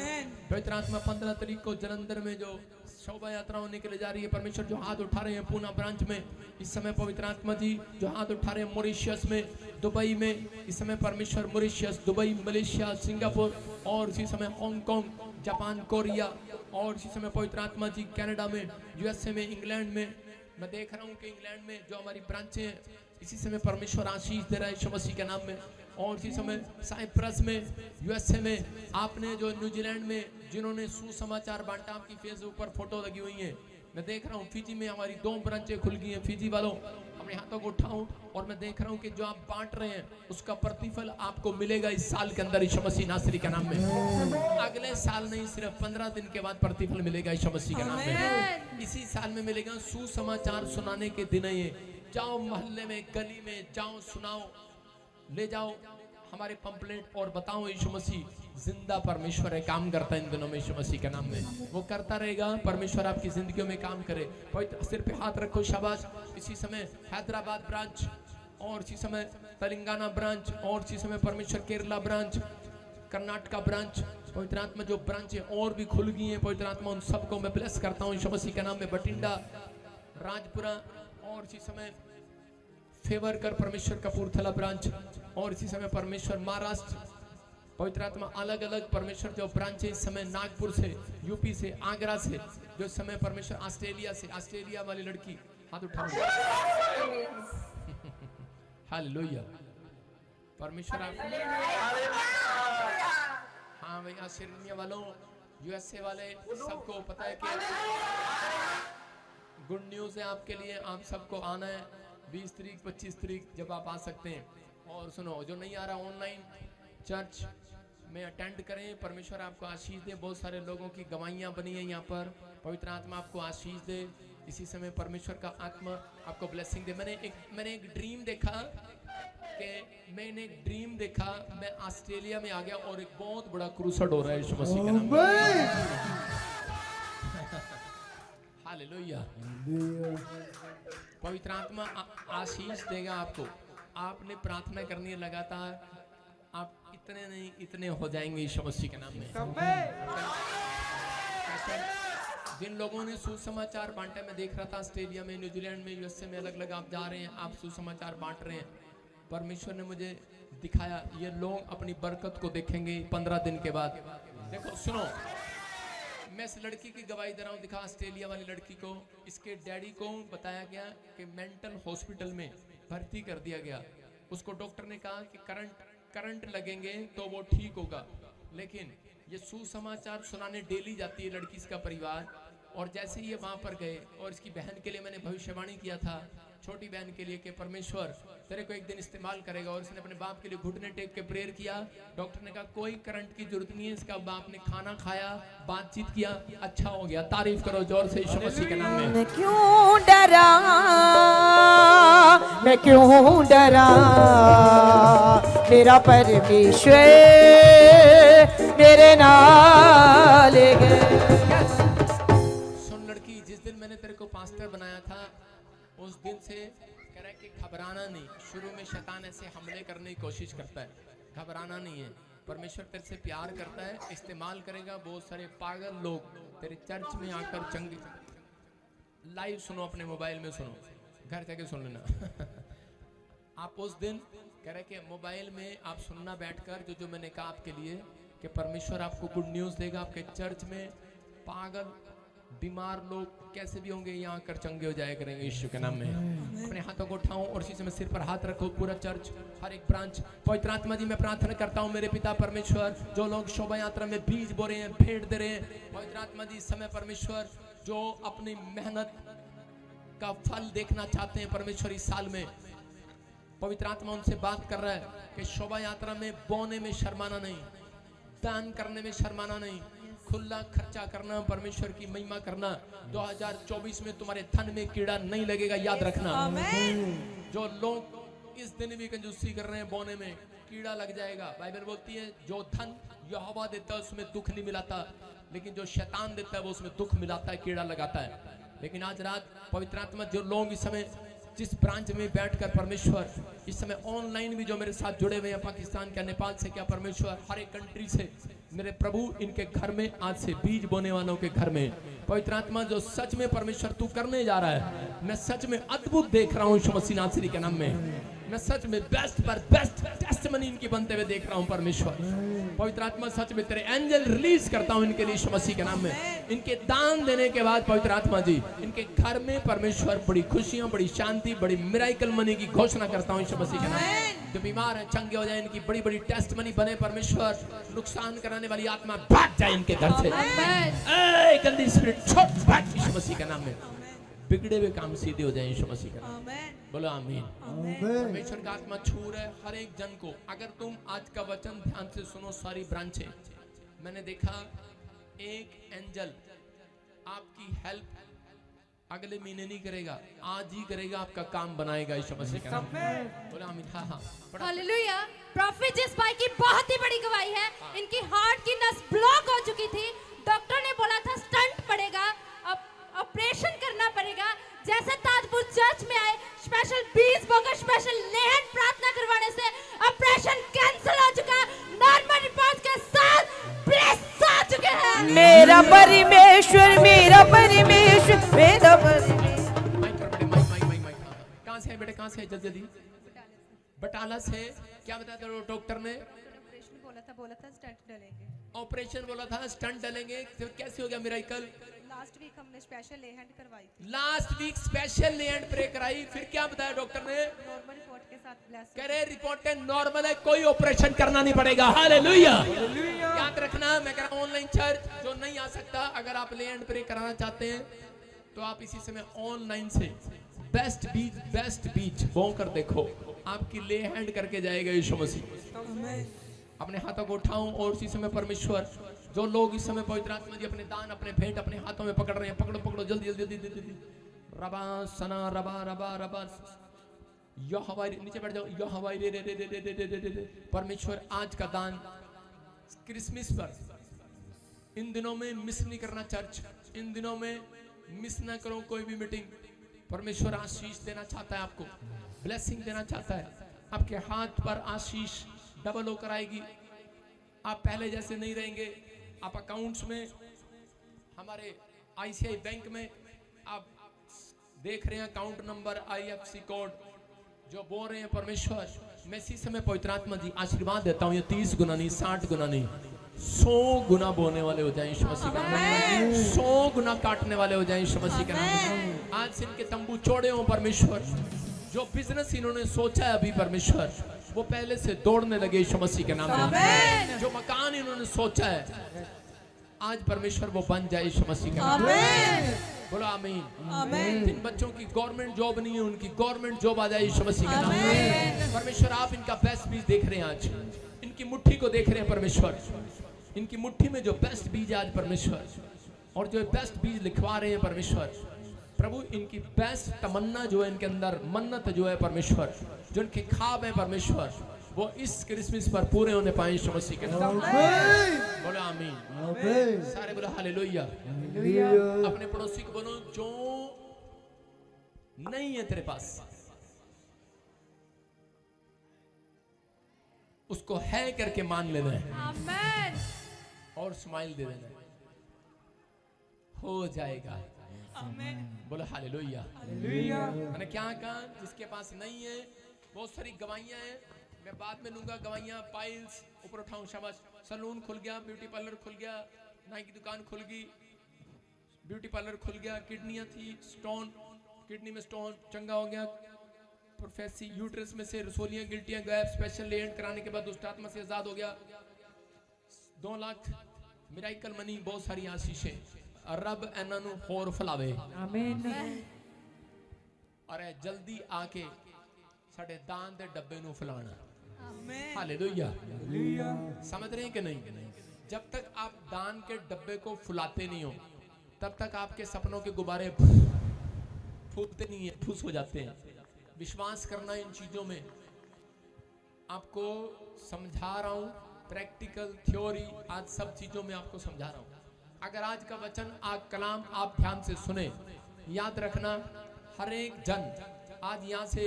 पवित्र आत्मा 15 तारीख को जलंधर में जो शोभा यात्रा होने के लिए जा रही है, परमेश्वर जो हाथ उठा रहे हैं पूना ब्रांच में, इस समय पवित्र आत्मा जी जो हाथ उठा रहे हैं मॉरिशस में, दुबई में, इस समय परमेश्वर मॉरिशस, दुबई, मलेशिया, सिंगापुर और इसी समय हांगकांग, जापान, कोरिया और इसी समय पवित्र आत्मा जी कनाडा में, यूएसए में, इंग्लैंड में। मैं देख रहा हूँ कि इंग्लैंड में जो हमारी ब्रांचें हैं, इसी समय परमेश्वर आशीष दे रहा है यीशु मसीह के नाम में। और इसी समय साइप्रस में, यूएसए में, आपने जो न्यूजीलैंड में जिन्होंने सुसमाचार बांटा, आपकी फेसबुक पर फोटो लगी हुई है। मैं देख रहा हूँ फिजी में हमारी 2 ब्रांचें खुल गई हैं। फिजी वालों अपने हाथों को उठाऊं और मैं देख रहा हूँ कि जो आप बांट रहे हैं उसका प्रतिफल आपको मिलेगा इस साल के अंदर यीशु मसीह नासरी के नाम में। अगले साल नहीं, सिर्फ 15 दिन के बाद प्रतिफल मिलेगा यीशु मसीह के नाम में। इसी साल में मिलेगा। सुसमाचार सुनाने के दिन है ये। जाओ मोहल्ले में, गली में जाओ, सुनाओ, ले जाओ हमारे पंपलेट और बताओ यीशु मसीह जिंदा परमेश्वर है, काम करता है इन दिनों में यीशु मसीह के नाम में। वो करता रहेगा। परमेश्वर आपकी जिंदगियों में काम करे। पवित्र सिर पे हाथ रखो शाबाश। इसी समय हैदराबाद ब्रांच और इसी समय तेलंगाना ब्रांच और इसी समय परमेश्वर केरला ब्रांच, कर्नाटका ब्रांच। पवित्र आत्मा जो ब्रांचें और भी खुल गई हैं, पवित्र आत्मा उन सबको मैं ब्लेस करता हूँ यीशु मसीह के नाम में। बठिंडा, राजपुरा और इसी समय फेवर कर परमेश्वर कपूरथला ब्रांच और इसी समय परमेश्वर महाराष्ट्र। पवित्र आत्मा अलग अलग परमेश्वर जो ब्रांच है इस समय, नागपुर से, यूपी से, आगरा से, जो इस समय परमेश्वर ऑस्ट्रेलिया से, ऑस्ट्रेलिया वाली लड़की हाथ उठाओ। हालेलुया। परमेश्वर हाँ भैया, ऑस्ट्रेलिया वालों, यूएसए वाले सबको पता है कि गुड न्यूज है आपके लिए। आप सबको आना है 20 तारीख, 25 तारीख जब आप आ सकते हैं। और सुनो, जो नहीं आ रहा ऑनलाइन चर्च में अटेंड करें। परमेश्वर आपको आशीष दे। बहुत सारे लोगों की गवाहियां बनी है यहाँ पर। पवित्र आत्मा आपको आशीष दे। इसी समय परमेश्वर का आत्मा आपको ब्लेसिंग दे। मैंने एक ड्रीम देखा मैं ऑस्ट्रेलिया में आ गया और एक बहुत बड़ा क्रूसेड हो रहा है यीशु मसीह के नाम में। हालेलुया। पवित्र आत्मा आशीष देगा आपको। आपने प्रार्थना करनी है लगातार, आप इतने नहीं इतने हो जाएंगे यीशु मसीह के नाम में। जिन लोगों ने सुसमाचार बांटे, मैं देख रहा था ऑस्ट्रेलिया में, न्यूजीलैंड में, यूएसए में, अलग अलग आप जा रहे हैं, आप सुसमाचार बांट रहे हैं। परमेश्वर ने मुझे दिखाया, ये लोग अपनी बरकत को देखेंगे 15 दिन के बाद। देखो सुनो, मैं इस लड़की की गवाही दे रहा हूँ, दिखा ऑस्ट्रेलिया वाली लड़की को, इसके डैडी को बताया गया कि मेंटल हॉस्पिटल में भर्ती कर दिया गया। उसको डॉक्टर ने कहा कि करंट लगेंगे तो वो ठीक होगा, लेकिन ये सुसमाचार सुनाने डेली जाती है लड़की इसका परिवार। और जैसे ये वहां पर गए, और इसकी बहन के लिए मैंने भविष्यवाणी किया था, छोटी बहन के लिए, कि परमेश्वर तेरे को एक दिन इस्तेमाल करेगा, और इसने अपने बाप के लिए घुटने टेक के प्रेयर किया। डॉक्टर ने कहा कोई करंट की जरूरत नहीं है, इसका बाप ने खाना खाया, बातचीत किया, अच्छा हो गया। तारीफ करो जोर से यीशु मसीह के नाम में। मैं क्यों डरा, मैं क्यों डरा, मेरा परमेश्वर मेरे नाल है। सुन लड़की, जिस दिन मैंने तेरे को पास्टर बनाया था, उस दिन से कह रहा है कि घबराना नहीं। शुरू में शैतान ऐसे हमले करने की कोशिश करता है, घबराना नहीं है। परमेश्वर तेरे से प्यार करता है, इस्तेमाल करेगा। बहुत सारे पागल लोग तेरे चर्च में आकर चंगे, लाइव सुनो, अपने मोबाइल में सुनो, घर जाके सुन लेना। आप उस दिन कह रहे कि मोबाइल में आप सुनना बैठकर जो मैंने कहा आपके लिए, कि परमेश्वर आपको गुड न्यूज़ देगा। आपके चर्च में पागल बीमार लोग कैसे भी होंगे, यहाँ आकर चंगे हो जाया करेंगे यीशु के नाम में। अपने हाथों को उठाओ और इसी समय सिर पर हाथ रखो, पूरा चर्च, हर एक ब्रांच। पवित्र आत्मा जी, मैं प्रार्थना करता हूँ मेरे पिता परमेश्वर, जो लोग शोभा यात्रा में बीज बो रहे हैं, भेंट दे रहे हैं, पवित्र आत्मा जी इस समय परमेश्वर जो अपनी मेहनत का फल देखना चाहते हैं परमेश्वर इस साल में, पवित्र आत्मा उनसे बात कर रहा है कि शोभा यात्रा में बोने में शर्माना नहीं, दान करने में शर्माना नहीं, खुला खर्चा करना, परमेश्वर की महिमा करना। 2024 में तुम्हारे धन में कीड़ा नहीं लगेगा, याद रखना। जो लोग इस दिन भी कंजूसी कर रहे हैं, बोने में कीड़ा लग जाएगा। बाइबल बोलती है जो धन यहोवा देता है उसमें दुख नहीं मिलाता, लेकिन जो शैतान देता है वो उसमें दुख मिलाता है, कीड़ा लगाता है। लेकिन आज रात पवित्र आत्मा, जो लोग इस समय जिस ब्रांच में बैठकर परमेश्वर इस समय ऑनलाइन भी जो मेरे साथ जुड़े हुए हैं, पाकिस्तान क्या, नेपाल से क्या, परमेश्वर हर एक कंट्री से, मेरे प्रभु इनके घर में आज से बीज बोने वालों के घर में पवित्र आत्मा जो सच में परमेश्वर तू करने जा रहा है, मैं सच में अद्भुत देख रहा हूँ यीशु मसीह नासरी के नाम में। मैं सच में बेस्ट पर बेस्ट टेस्टमनी इनकी बनते हुए देख रहा हूँ परमेश्वर। पवित्र आत्मा सच में तेरे एंजल रिलीज करता हूँ इनके लिए यीशु मसीह के नाम में। इनके दान देने के बाद पवित्र आत्मा जी इनके घर में परमेश्वर बड़ी खुशियां, बड़ी शांति, बड़ी मिराइकल मनी की घोषणा करता हूँ यीशु मसीह के नाम में। जो बीमार है चंगे हो जाए, इनकी बड़ी बड़ी टेस्टमनी बने परमेश्वर। नुकसान कराने वाली आत्मा भाग जाए इनके घर से, गंदी स्पिरिट छोड़ भाग यीशु मसीह के नाम में। बिगड़े हुए काम सीधे हो जाए यीशु मसीह का नाम। बोलो आमीन। परमेश्वर का आत्मा छू रहा है हर एक जन को। अगर तुम आज का वचन ध्यान से सुनो, सारी ब्रांचें, मैंने देखा एक एंजल आपकी हेल्प अगले महीने नहीं करेगा, आज ही करेगा, आपका काम बनाएगा यीशु मसीह का नाम। बोलो आमीन। हाँ हाँ, हालेलुया। प्रॉफिट जिस भाई की बहुत ही बड़ी गवाही है। इनकी हार्ट की नस ब्लॉक हो चुकी थी, डॉक्टर ने बोला था स्टंट पड़ेगा, ऑपरेशन करना पड़ेगा। जैसे ताजपुर चर्च में आए, स्पेशल 20 बोकर स्पेशल लेहन प्रार्थना करवाने से ऑपरेशन कैंसिल हो चुका, नॉर्मल रिपोर्ट के साथ ब्लेस आ चुके हैं। मेरा परमेश्वर, मेरा परमेश्वर, मेरा परमेश्वर। माइक कहाँ से है बेटे, कहाँ से है? जल्दी बटाला से। क्या बताया था डॉक्टर ने? बोला था स्टंट डालेंगे। ऑपरेशन बोला था, स्टंट डालेंगे। तो कैसे हो गया मिराइकल? लास्ट वीक हमने स्पेशल लेहैंड करवाई थी। लास्ट वीक स्पेशल लेहैंड प्रे कराई, फिर क्या बताया डॉक्टर ने? नॉर्मल रिपोर्ट के साथ ब्लेस। कह रहे रिपोर्ट नॉर्मल है, कोई ऑपरेशन करना नहीं पड़ेगा। हालेलुया। याद रखना, मैं कह रहा हूं ऑनलाइन चर्च जो नहीं आ सकता, अगर आप लेहैंड प्रे कराना चाहते हैं तो आप इसी समय ऑनलाइन से बेस्ट बीच बो कर देखो, आपकी लेहैंड करके जाएगा यीशु मसीह। अपने हाथों को उठाऊं और इसी समय परमेश्वर, जो लोग इस समय पवित्र आत्मा जी अपने दान, अपने भेंट अपने हाथों में पकड़ रहे हैं, पकड़ो जल्दी जल्दी। रबा सना रबा रबा रबा, यो हवाई, नीचे बैठ जाओ, यो हवाई रे। परमेश्वर आज का दान क्रिसमस पर, इन दिनों में मिस नहीं करना चर्च, इन दिनों में मिस ना करो कोई भी मीटिंग। परमेश्वर आशीष देना चाहता है, आपको ब्लेसिंग देना चाहता है। आपके हाथ पर आशीष डबल होकर आएगी। आप पहले जैसे नहीं रहेंगे। आप अकाउंट्स में, हमारे ICI बैंक में आप देख रहे हैं अकाउंट नंबर, IFSC कोड जो बोल रहे हैं परमेश्वर, मैं इसी समय पवित्र आत्मा जी आशीर्वाद देता हूँ, ये 30 गुना नहीं, 60 गुना नहीं, 100 गुना बोने वाले हो जाएं यीशु मसीह के नाम में, 100 गुना काटने वाले हो जाएं यीशु मसीह के नाम में। आज से इनके तंबू चौड़े हों परमेश्वर, जो बिजनेस इन्होंने सोचा है अभी परमेश्वर, वो पहले से दौड़ने लगे यीशु मसीह के नाम में। जो मकान इन्होंने सोचा है आज परमेश्वर वो बन जाए यीशु मसीह के नाम में। बोलो आमीन। जिन बच्चों की गवर्नमेंट जॉब नहीं है उनकी गवर्नमेंट जॉब आ जाए यीशु मसीह के नाम में। परमेश्वर आप इनका बेस्ट बीज देख रहे हैं, आज इनकी मुट्ठी को देख रहे हैं परमेश्वर, इनकी मुट्ठी में जो बेस्ट बीज है आज परमेश्वर, और जो बेस्ट बीज लिखवा रहे हैं परमेश्वर, प्रभु इनकी बेस्ट तमन्ना जो है इनके अंदर, मन्नत जो है परमेश्वर, जो इनके ख्वाब है परमेश्वर, वो इस क्रिसमस पर पूरे होने पाए यीशु मसीह के नाम में। बोलो आमीन। सारे बोलो हालेलुया। अपने पड़ोसी को बोलो, जो नहीं है तेरे पास उसको है करके मान लेना है और स्माइल दे देना है, हो जाएगा। बोलो हालेलुया। मैंने क्या कहा, जिसके पास नहीं है, बहुत सारी गवाहियां हैं, मैं बाद में लूंगा गवाहियां। पाइल्स ऊपर उठाऊं, शाबाश। सलून खुल गया, ब्यूटी पार्लर खुल गया, नाई की दुकान खुल गई, ब्यूटी पार्लर खुल गया, किडनियां थी, स्टोन, किडनी में स्टोन चंगा हो गया, प्रोफेसी यूट्रस में से रसोलियां गिल्टियां गायब, स्पेशल लेंट कराने के बाद दुष्ट आत्मा से आजाद हो गया, 2 लाख मिराइकल मनी, बहुत सारी आशीषें, रब ਇਹਨਾਂ ਨੂੰ ਹੋਰ ਫਲਾਵੇ। ਆਮੀਨ। अरे जल्दी आके साडे दान दे डब्बे ਨੂੰ फैलाना। आमीन। हालेलुया। समझ रहे हैं कि नहीं? जब तक आप दान के डब्बे को फुलाते नहीं हो तब तक आपके सपनों के गुब्बारे फूटते नहीं है, फूस हो जाते हैं। विश्वास करना इन चीजों में, आपको समझा रहा हूं, प्रैक्टिकल थ्योरी, आज सब चीजों में आपको समझा रहा हूं। अगर आज का वचन, आज कलाम आप ध्यान से सुने, याद रखना, हर एक जन आज यहाँ से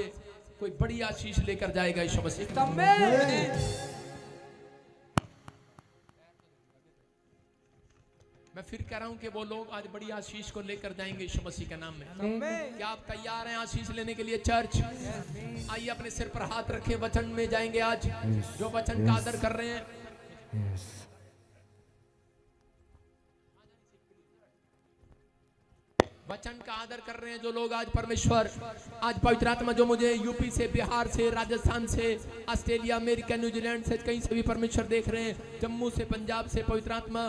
कोई बड़ी आशीष लेकर जाएगा यीशु मसीह। मैं फिर कह रहा हूँ कि वो लोग आज बड़ी आशीष को लेकर जाएंगे यीशु मसीह के नाम में। क्या आप तैयार हैं आशीष लेने के लिए चर्च? आइए अपने सिर पर हाथ रखें, वचन में जाएंगे आज। जो वचन का आदर कर रहे हैं, वचन का आदर कर रहे हैं जो लोग, आज परमेश्वर, आज पवित्र आत्मा जो मुझे यूपी से, बिहार से, राजस्थान से, ऑस्ट्रेलिया, अमेरिका, न्यूजीलैंड से, कहीं से भी परमेश्वर देख रहे हैं, जम्मू से, पंजाब से, पवित्र आत्मा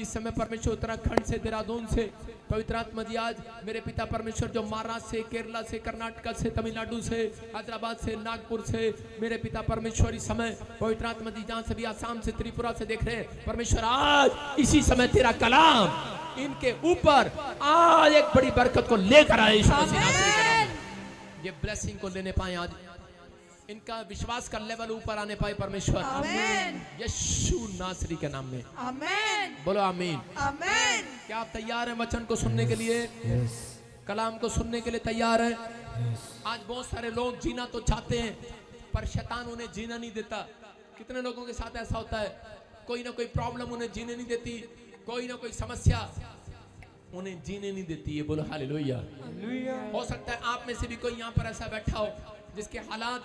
इस समय परमेश्वर, उत्तराखंड से, देहरादून से, पवित्र आत्मा जी आज मेरे पिता परमेश्वर जो महाराष्ट्र से, केरला से, कर्नाटक से, तमिलनाडु से, हैदराबाद से, नागपुर से, मेरे पिता परमेश्वर इस समय पवित्र आत्मा जी जहां से भी, आसाम से, त्रिपुरा से देख रहे हैं परमेश्वर, आज इसी समय तेरा कलाम इनके ऊपर आज एक बड़ी बरकत को लेकर आए यीशु मसीह नासरी के नाम में। ये ब्लेसिंग को लेने पाए, आज इनका विश्वास का लेवल ऊपर आने पाए परमेश्वर, आमीन, यीशु नासरी के नाम में, आमीन। बोलो आमीन, आमीन। क्या आप तैयार हैं वचन को सुनने के लिए? कलाम को सुनने के लिए तैयार हैं? आज बहुत सारे लोग जीना तो चाहते हैं पर शैतान उन्हें जीना नहीं देता। कितने लोगों के साथ ऐसा होता है, कोई ना कोई प्रॉब्लम उन्हें जीने नहीं देती, कोई ना कोई समस्या उन्हें जीने नहीं देती है। बोलो हालेलुया। हो सकता है आप में से भी कोई यहाँ पर ऐसा बैठा हो जिसके हालात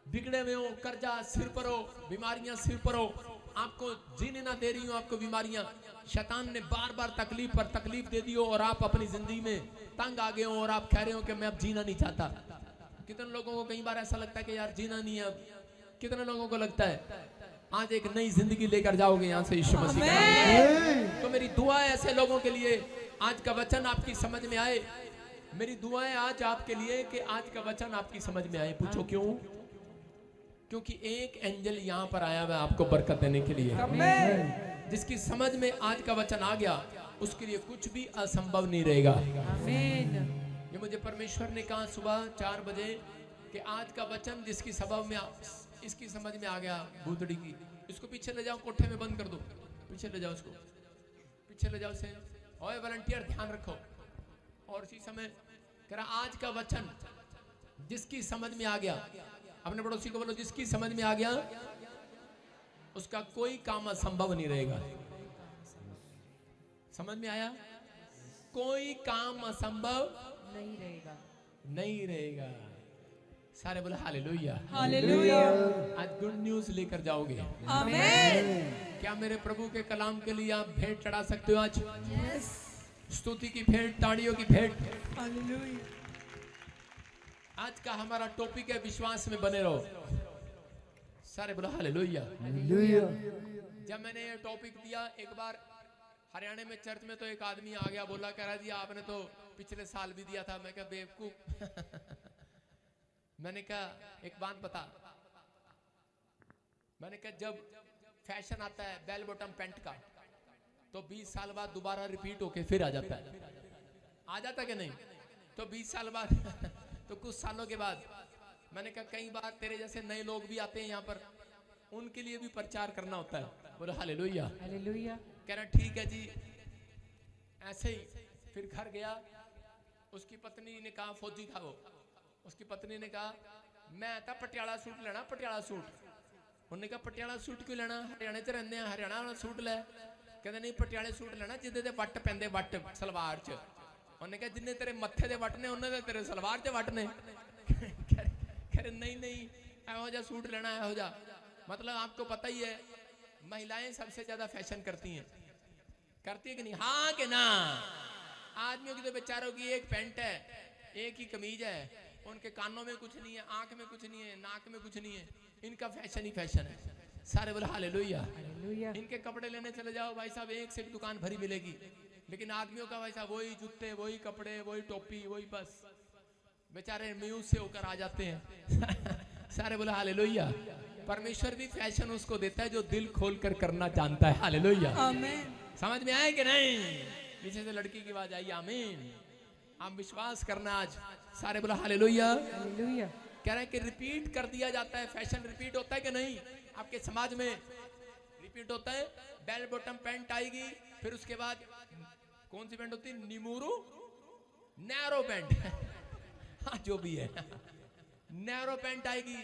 बिगड़े हुए हो, कर्जा सिर पर हो, बीमारियां सिर पर हो, आपको जीने ना दे रही हो, आपको बीमारियां, शैतान ने बार बार तकलीफ पर तकलीफ दे दी हो और आप अपनी जिंदगी में तंग आ गए हो और आप कह रहे हो कि मैं अब जीना नहीं चाहता। कितने लोगों को कई बार ऐसा लगता है कि यार जीना नहीं है अब। कितने लोगों को लगता है आज एक नई जिंदगी लेकर जाओगे यहाँ से यीशु मसीह के नाम में। तो मेरी दुआ है ऐसे लोगों के लिए, आज का वचन आपकी समझ में आए। मेरी दुआ है आज आपके लिए कि आज का वचन आपकी समझ में आए। पूछो क्यों? क्योंकि एक एंजल यहाँ पर आया हुआ आपको बरकत देने के लिए। जिसकी समझ में आज का वचन आ गया उसके लिए कुछ भी असंभव नहीं रहेगा। ये मुझे परमेश्वर ने कहा सुबह 4 बजे कि आज का वचन जिसकी सबब में इसकी समझ में आ गया, भूतड़ी की, इसको पीछे ले जाओ, कोठे में बंद कर दो, पीछे ले जाओ, इसको पीछे ले जाओ से। ओए वॉलंटियर ध्यान रखो। और इसी समय कह रहा आज का वचन जिसकी समझ में आ गया, अपने पड़ोसी को बोलो जिसकी समझ में आ गया उसका कोई काम असंभव नहीं रहेगा। समझ में आया? कोई काम असंभव नहीं रहेगा, नहीं रहेगा। सारे बोले हालेलुया। हालेलुया। आज गुड न्यूज लेकर जाओगे। आमीन। क्या मेरे प्रभु के कलाम के लिए आप भेंट चढ़ा सकते हो आज? स्तुति की भेंट, ताड़ियों की भेंट। हालेलुया। आज का हमारा टॉपिक है विश्वास में बने रहो। सारे बोलो हालेलुया। जब मैंने ये टॉपिक दिया एक बार हरियाणा में चर्च में, तो एक आदमी आ गया, बोला कह रहा जी आपने तो पिछले साल भी दिया था। मैं कहा बेवकूफ मैंने कहा एक बात बता, मैंने कहा जब फैशन आता है बेल बॉटम पैंट का, तो 20 साल बाद दोबारा रिपीट होके फिर आ जाता है। आ जाता कि नहीं? तो 20 साल बाद तो कुछ सालों के बाद मैंने कहा कई बार तेरे जैसे नए लोग भी आते हैं यहाँ पर, उनके लिए भी प्रचार करना होता है। बोलो हालेलुया। हालेलुया। कह रहा ठीक है जी। ऐसे ही फिर घर गया, उसकी पत्नी ने कहा, फौजी था वो, उसकी पत्नी ने कहा मैं आता पटियाला सूट लेना, पटियाला सूट। उन्होंने कहा पटियाला सूट क्यों लेना, हरियाणा च रहंदे हैं, हरियाणा वाला सूट ले। कहते नहीं पटियाले सूट लेना जिदे दे वट पैंदे, वट सलवार च। उन्होंने कहा जिन्ने तेरे मत्थे दे वट ने उन्ने दे तेरे सलवार च वट ने। कह रहे नहीं नहीं एहो जा सूट लेना, एहो जा। मतलब आपको पता ही है महिलाएं सबसे ज्यादा फैशन करती हैं, करती है कि नहीं? हाँ कि ना? आदमियों की तो बेचारों की एक पैंट है, एक ही कमीज है, उनके कानों में कुछ नहीं है, आंख में कुछ नहीं है, नाक में कुछ नहीं है, इनका फैशन ही फैशन है। सारे बोले हालेलुया। इनके कपड़े लेने चले जाओ भाई साहब, एक से एक दुकान भरी मिलेगी, लेकिन आदमियों का भाई साहब वही जूते, वही कपड़े, वही टोपी, वही बस। बेचारे म्यूज से होकर आ जाते हैं। सारे बोले हालेलुया। परमेश्वर भी फैशन उसको देता है जो दिल खोल कर करना जानता है। हालेलुया। आमीन। समझ में आए कि नहीं? पीछे से लड़की की आवाज आई, आमीन। आप विश्वास करना आज। सारे बोला हालेलुया। हालेलुया। कह रहे हैं कि रिपीट कर दिया जाता है। फैशन रिपीट होता है कि नहीं? आपके समाज में रिपीट होता है। बेल बॉटम पैंट आएगी, फिर उसके बाद कौन सी पैंट होती है? निमुरू नैरो पैंट। हाँ जो भी है, नैरो पैंट आएगी,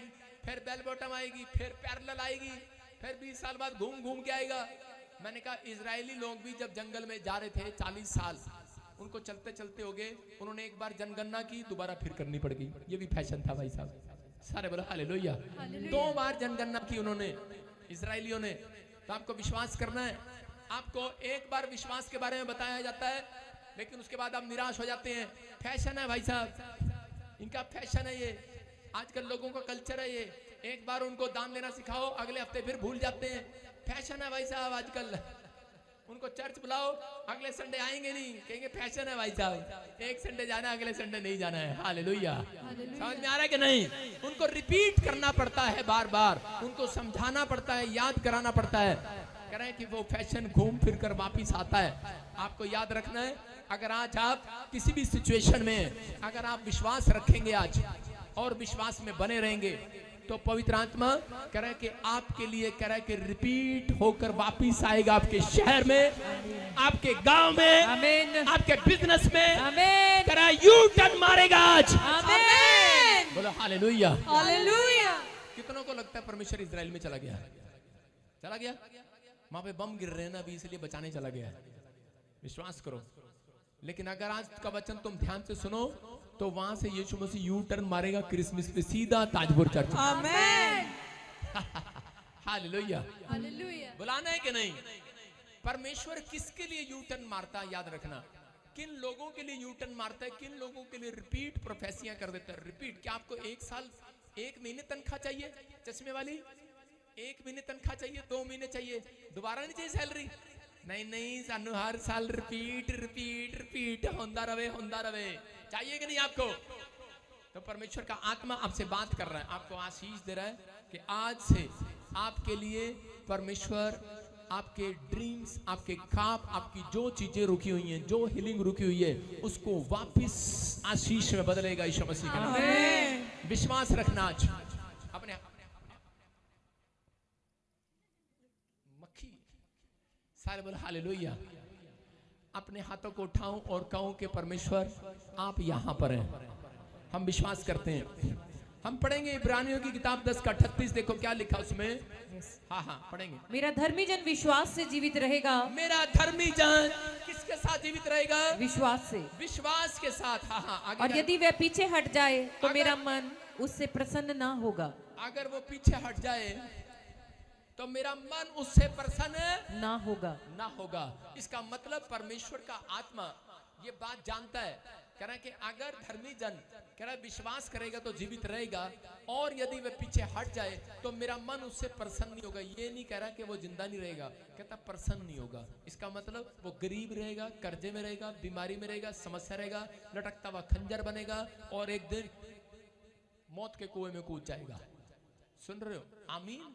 फिर बेल बॉटम आएगी, फिर पैरेलल आएगी, फिर 20 साल बाद घूम घूम के आएगा। मैंने कहा इजरायली लोग भी जब जंगल में जा रहे थे 40 साल, उनको चलते चलते हो गए, उन्होंने एक बार जनगणना की, दोबारा फिर करनी पड़ गई। ये भी फैशन था भाई साहब। सारे बोलो हालेलुया। 2 बार जनगणना की उन्होंने, इजरायलियों ने। तो आपको विश्वास करना है। आपको एक बार विश्वास के बारे में बताया जाता है, लेकिन उसके बाद आप निराश हो जाते हैं। फैशन है भाई साहब, इनका फैशन है ये। आजकल लोगों का कल्चर है ये। एक बार उनको दान देना सिखाओ, अगले हफ्ते फिर भूल जाते हैं। फैशन है भाई साहब आजकल। उनको चर्च बुलाओ, अगले संडे आएंगे नहीं, कहेंगे फैशन है भाई साहब। एक संडे जाना है, अगले संडे नहीं जाना है। हालेलुया। समझ में आ रहा है कि नहीं? उनको रिपीट करना पड़ता है बार बार, उनको समझाना पड़ता है, याद कराना पड़ता है। कह रहे हैं कि वो फैशन घूम फिर कर वापिस आता है। आपको याद रखना है, अगर आज आप किसी भी सिचुएशन में अगर आप विश्वास रखेंगे आज और विश्वास में बने रहेंगे, तो पवित्र आत्मा कह रहा है कि आपके लिए कह रहा है कि रिपीट होकर वापिस आएगा आपके शहर में, आपके गांव में, आमीन। आपके बिजनेस में। आमीन। कह रहा है यू टर्न मारेगा आज। आमीन। बोलो हालेलुया। हालेलुया। कितनों को लगता है परमेश्वर इजराइल में चला गया? चला गया? वहां पे बम गिर रहे हैं ना अभी, इसलिए बचाने चला गया है। विश्वास करो। लेकिन अगर आज का वचन तुम ध्यान से सुनो, तो वहां से यीशु मसीह यू टर्न मारेगा क्रिसमस पे सीधा ताजपुर चर्च। आमीन। हालेलुया। हालेलुया। बुलाना है कि नहीं? परमेश्वर किसके लिए यू टर्न मारता है याद रखना। किन लोगों के लिए यू टर्न मारता है, किन लोगों के लिए रिपीट प्रोफेसियां कर देता है। रिपीट। क्या आपको 1 साल 1 महीने तनख्वाह चाहिए? चश्मे वाली 1 महीने तनख्वाह चाहिए, 2 महीने चाहिए, दोबारा नहीं चाहिए सैलरी? नहीं नहीं, सानू हर साल रिपीट रिपीट रिपीट होंदा रवे। चाहिए कि नहीं आपको? तो परमेश्वर का आत्मा आपसे बात कर रहा है, आपको आशीष दे रहा है कि आज से आपके लिए परमेश्वर आपके ड्रीम्स, आपके ख्वाब, आपकी जो चीजें रुकी हुई हैं, जो हीलिंग रुकी हुई है, उसको वापस आशीष में बदलेगा यीशु मसीह के नाम में। विश्वास रखना आज अपने सारे बोल हालेलुया। अपने हाथों को उठाऊं और कहूं कि परमेश्वर आप यहां पर हैं। हम विश्वास करते हैं हम पढ़ेंगे इब्रानियों की किताब 10 का 38, देखो क्या लिखा उसमें। हाँ हाँ पढ़ेंगे। मेरा धर्मी जन विश्वास से जीवित रहेगा। मेरा धर्मी जन किसके साथ जीवित रहेगा? विश्वास से। विश्वास के साथ। हाँ हाँ आगे। और यदि वह पीछे हट जाए तो मेरा मन उससे प्रसन्न ना होगा। अगर वो पीछे हट जाए तो मेरा मन उससे प्रसन्न ना होगा। ना होगा। इसका मतलब परमेश्वर का आत्मा ये बात जानता है, कह रहा है कि अगर धर्मी जन कह रहा है विश्वास करेगा तो जीवित रहेगा, और यदि वह पीछे हट जाए तो मेरा मन उससे प्रसन्न नहीं होगा। ये नहीं कह रहा कि वो जिंदा नहीं रहेगा, कहता प्रसन्न नहीं होगा। इसका मतलब वो गरीब रहेगा, कर्जे में रहेगा, बीमारी में रहेगा, समस्या रहेगा, लटकता हुआ खंजर बनेगा और एक दिन मौत के कुएं में कूद जाएगा। सुन रहे हो? आमीन।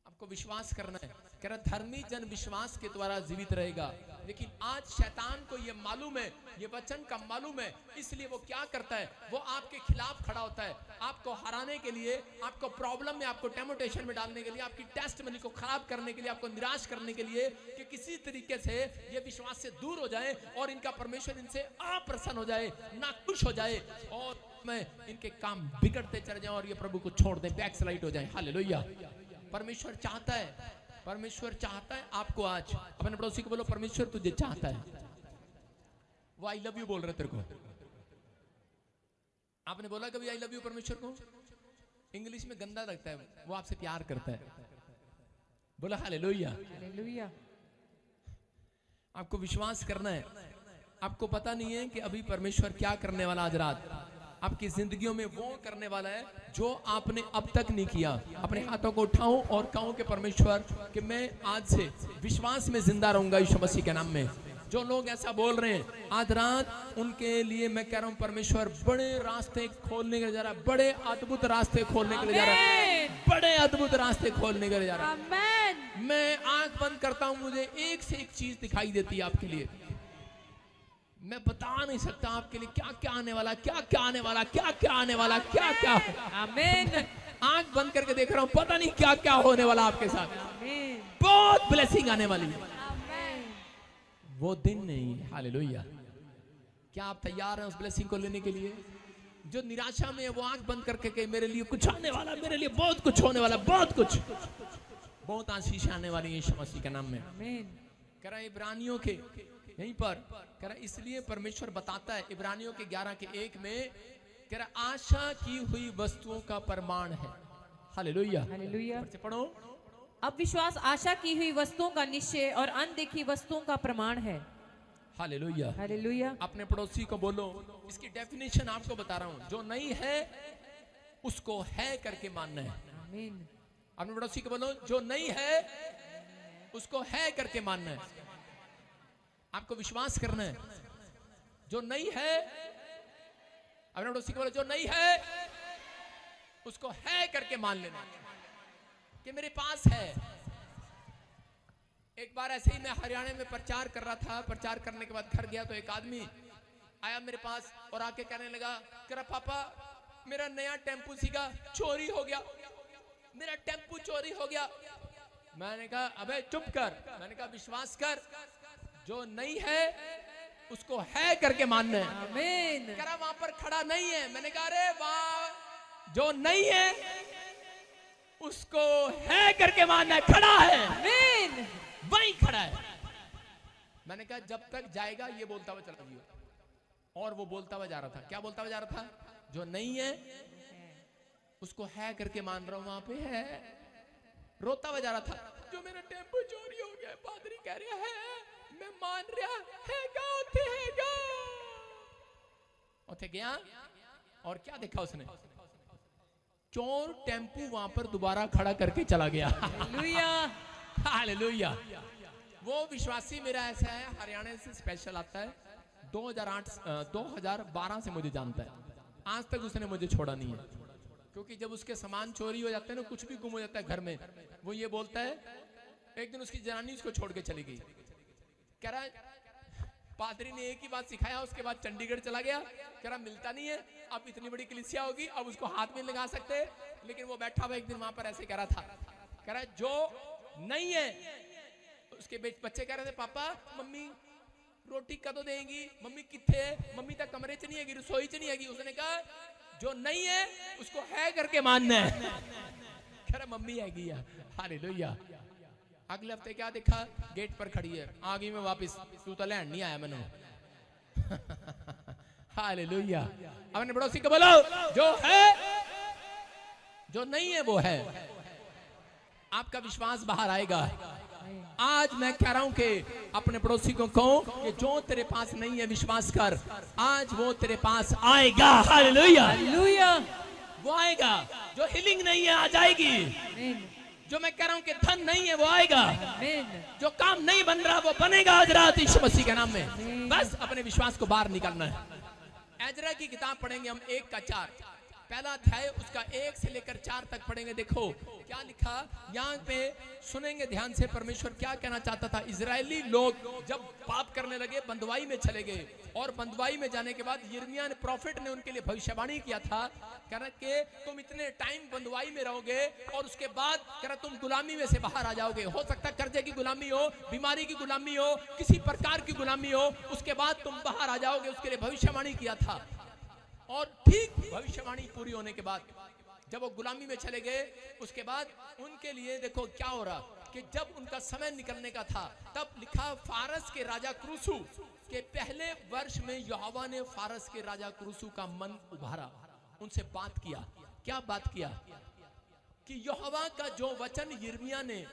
आपको विश्वास करना है, कह रहा धर्मी जन विश्वास के द्वारा जीवित रहेगा। लेकिन आज शैतान को ये मालूम है, ये वचन का मालूम है, इसलिए वो क्या करता है, वो आपके खिलाफ खड़ा होता है, आपको हराने के लिए, आपको प्रॉब्लम में, आपको टेम्पटेशन में डालने के लिए, आपकी टेस्टमनी को खराब करने के लिए, आपको निराश करने के लिए, कि किसी तरीके से ये विश्वास से दूर हो जाए और इनका परमेश्वर इनसे अप्रसन्न हो जाए, नाखुश हो जाए और में इनके काम बिगड़ते चले जाए और ये प्रभु को छोड़ दे, बैकस्लाइड हो जाए। हालेलुया। परमेश्वर चाहता है, परमेश्वर चाहता है आपको आज, अपने पड़ोसी को बोलो परमेश्वर तुझे चाहता है। वो आई लव यू बोल रहे तेरे को। आपने बोला कभी आई लव यू परमेश्वर को? इंग्लिश में गंदा लगता है, वो आपसे प्यार करता है। बोला हालेलुया। हालेलुया। आपको विश्वास करना है। आपको पता नहीं है कि अभी परमेश्वर क्या करने वाला आज रात आपकी जिंदगियों में, वो करने वाला है जो आपने अब तक नहीं किया। अपने हाथों को उठाऊं और कहूं कि परमेश्वर कि मैं आज से विश्वास में जिंदा रहूंगा यीशु मसीह के नाम में। जो लोग ऐसा बोल रहे हैं आज रात, उनके लिए मैं कह रहा हूं परमेश्वर बड़े रास्ते खोलने के लिए जा रहा है, बड़े अद्भुत रास्ते खोलने के लिए जा रहा है, बड़े अद्भुत रास्ते खोलने के लिए जा रहा है। मैं आंख बंद करता हूं, मुझे एक से एक चीज दिखाई देती है आपके लिए। मैं बता नहीं सकता आपके लिए क्या क्या आने वाला, क्या क्या आने वाला, क्या क्या आने वाला, क्या क्या। आमीन। आंख बंद करके देख रहा हूं, पता नहीं क्या क्या होने वाला आपके साथ। आमीन। बहुत ब्लेसिंग आने वाली है। आमीन। वो दिन नहीं। हालेलुया। क्या आप तैयार हैं उस ब्लेसिंग को लेने के लिए? जो निराशा में है वो आंख बंद करके कहे मेरे लिए कुछ आने वाला, मेरे लिए बहुत कुछ होने वाला, बहुत कुछ, बहुत आशीष आने वाली है यीशु मसीह के नाम में। आमीन। कह रहा है इब्रानियों के यहीं पर कह रहा इसलिए परमेश्वर बताता है इब्रानियों के 11 के 1 में, कह रहा आशा की हुई वस्तुओं का प्रमाण है। हालेलुया। हालेलुया। पढ़ो। अब विश्वास आशा की हुई वस्तुओं का निश्चय और अनदेखी वस्तुओं का प्रमाण है। हालेलुया। हालेलुया। अपने पड़ोसी को बोलो, इसकी डेफिनेशन आपको बता रहा हूं, जो नहीं है उसको है करके मानना है। आमीन। अपने पड़ोसी को बोलो जो नहीं है उसको है करके मानना है। आपको विश्वास करना है, जो नहीं है, अपने पड़ोसी को बोलो जो नहीं है उसको है करके मान लेना कि मेरे पास है। एक बार ऐसे ही मैं हरियाणा में प्रचार कर रहा था, प्रचार करने के बाद घर गया तो एक आदमी आया मेरे पास और आके कहने लगा, कह रहा पापा मेरा नया टेम्पू सीगा चोरी हो गया, मेरा टेम्पू चोरी हो गया। मैंने कहा अबे चुप कर। मैंने कहा विश्वास कर, जो नहीं है उसको है करके मानना है। आमीन। कह रहा वहां पर खड़ा नहीं है। मैंने कहा अरे वाह, जो नहीं है उसको है करके मानना है, खड़ा है। आमीन। वहीं खड़ा है। मैंने कहा जब तक जाएगा ये बोलता हुआ चला जाइए। और वो बोलता हुआ जा रहा था। क्या बोलता हुआ जा रहा था? जो नहीं है उसको है करके मान रहा हूं, वहां पे है। रोता हुआ जा रहा था, जो मेरा टेम्पो चोरी हो गया, पादरी कह रहा है मैं मान रहा है उठे गया और क्या देखा उसने? चोर टेम्पू वहां पर दोबारा खड़ा करके चला गया। हालेलुया। हालेलुया। वो विश्वासी मेरा ऐसा है, हरियाणा से स्पेशल आता है, 2012 से मुझे जानता है, आज तक उसने मुझे छोड़ा नहीं है। क्योंकि जब उसके सामान चोरी हो जाते हैं ना, कुछ भी गुम हो जाता है घर में, वो ये बोलता है, एक दिन उसकी जनानी उसको छोड़ के चली गई। कह रहा पादरी ने एक ही बात सिखाया, उसके बाद चंडीगढ़ चला गया। कह रहा मिलता नहीं है, अब इतनी बड़ी कलीसिया होगी, अब उसको हाथ में लगा सकते। लेकिन वो बैठा हुआ एक दिन वहां पर ऐसे कह रहा था, कह रहा जो नहीं है, उसके बच्चे कह रहे थे पापा मम्मी रोटी कदों देगी, मम्मी किथे है, मम्मी तक कमरे च नहीं हैगी, रसोई च नहीं हैगी। उसने कहा जो नहीं है उसको है करके मानना है। कह रहा मम्मी हैगी है। हालेलुया। अगले हफ्ते क्या देखा, गेट पर खड़ी है, आ गई मैं वापस, तू तो लैंड नहीं आया मैंने। हालेलुया। अपने पड़ोसी को बोलो जो है, जो नहीं है वो है। आपका विश्वास बाहर आएगा। आज मैं कह रहा हूं कि अपने पड़ोसी को कहो कि जो तेरे पास नहीं है विश्वास कर, आज वो तेरे पास आएगा। हालेलुया, हालेलुया, वो आएगा। जो हीलिंग नहीं है आ जाएगी। आमीन, जो मैं कह रहा हूं कि धन नहीं है वो आएगा। आमीन, जो काम नहीं बन रहा वो बनेगा आज रात यीशु मसीह के नाम में। बस अपने विश्वास को बाहर निकालना है। एजरा की किताब पढ़ेंगे हम 1:4, पहला अध्याय उसका 1 से लेकर 4 तक पढ़ेंगे। देखो क्या लिखा यहाँ पे, सुनेंगे ध्यान से परमेश्वर क्या कहना चाहता था। इजरायली लोग जब पाप करने लगे बंदवाई में चले गए, और बंदवाई में जाने के बाद यिर्मयाह ने, प्रॉफिट ने उनके लिए भविष्यवाणी किया था, कह रहा कि तुम इतने टाइम बंदवाई में रहोगे और उसके बाद कह रहा तुम गुलामी में से बाहर आ जाओगे। हो सकता है कर्जे की गुलामी हो, बीमारी की गुलामी हो, किसी प्रकार की गुलामी हो, उसके बाद तुम बाहर आ जाओगे। उसके लिए भविष्यवाणी किया था। और ठीक भविष्यवाणी पूरी होने के बाद जब वो गुलामी में चले गए, उसके बाद उनके लिए देखो क्या हो रहा कि जब उनका समय निकलने का था, तब लिखा फारस के राजा क्रूसु के पहले वर्ष में यहोवा ने फारस के राजा क्रूसु का मन उभारा, उनसे बात किया। क्या बात किया कि यहोवा का जो वचन यिर्मयाह ने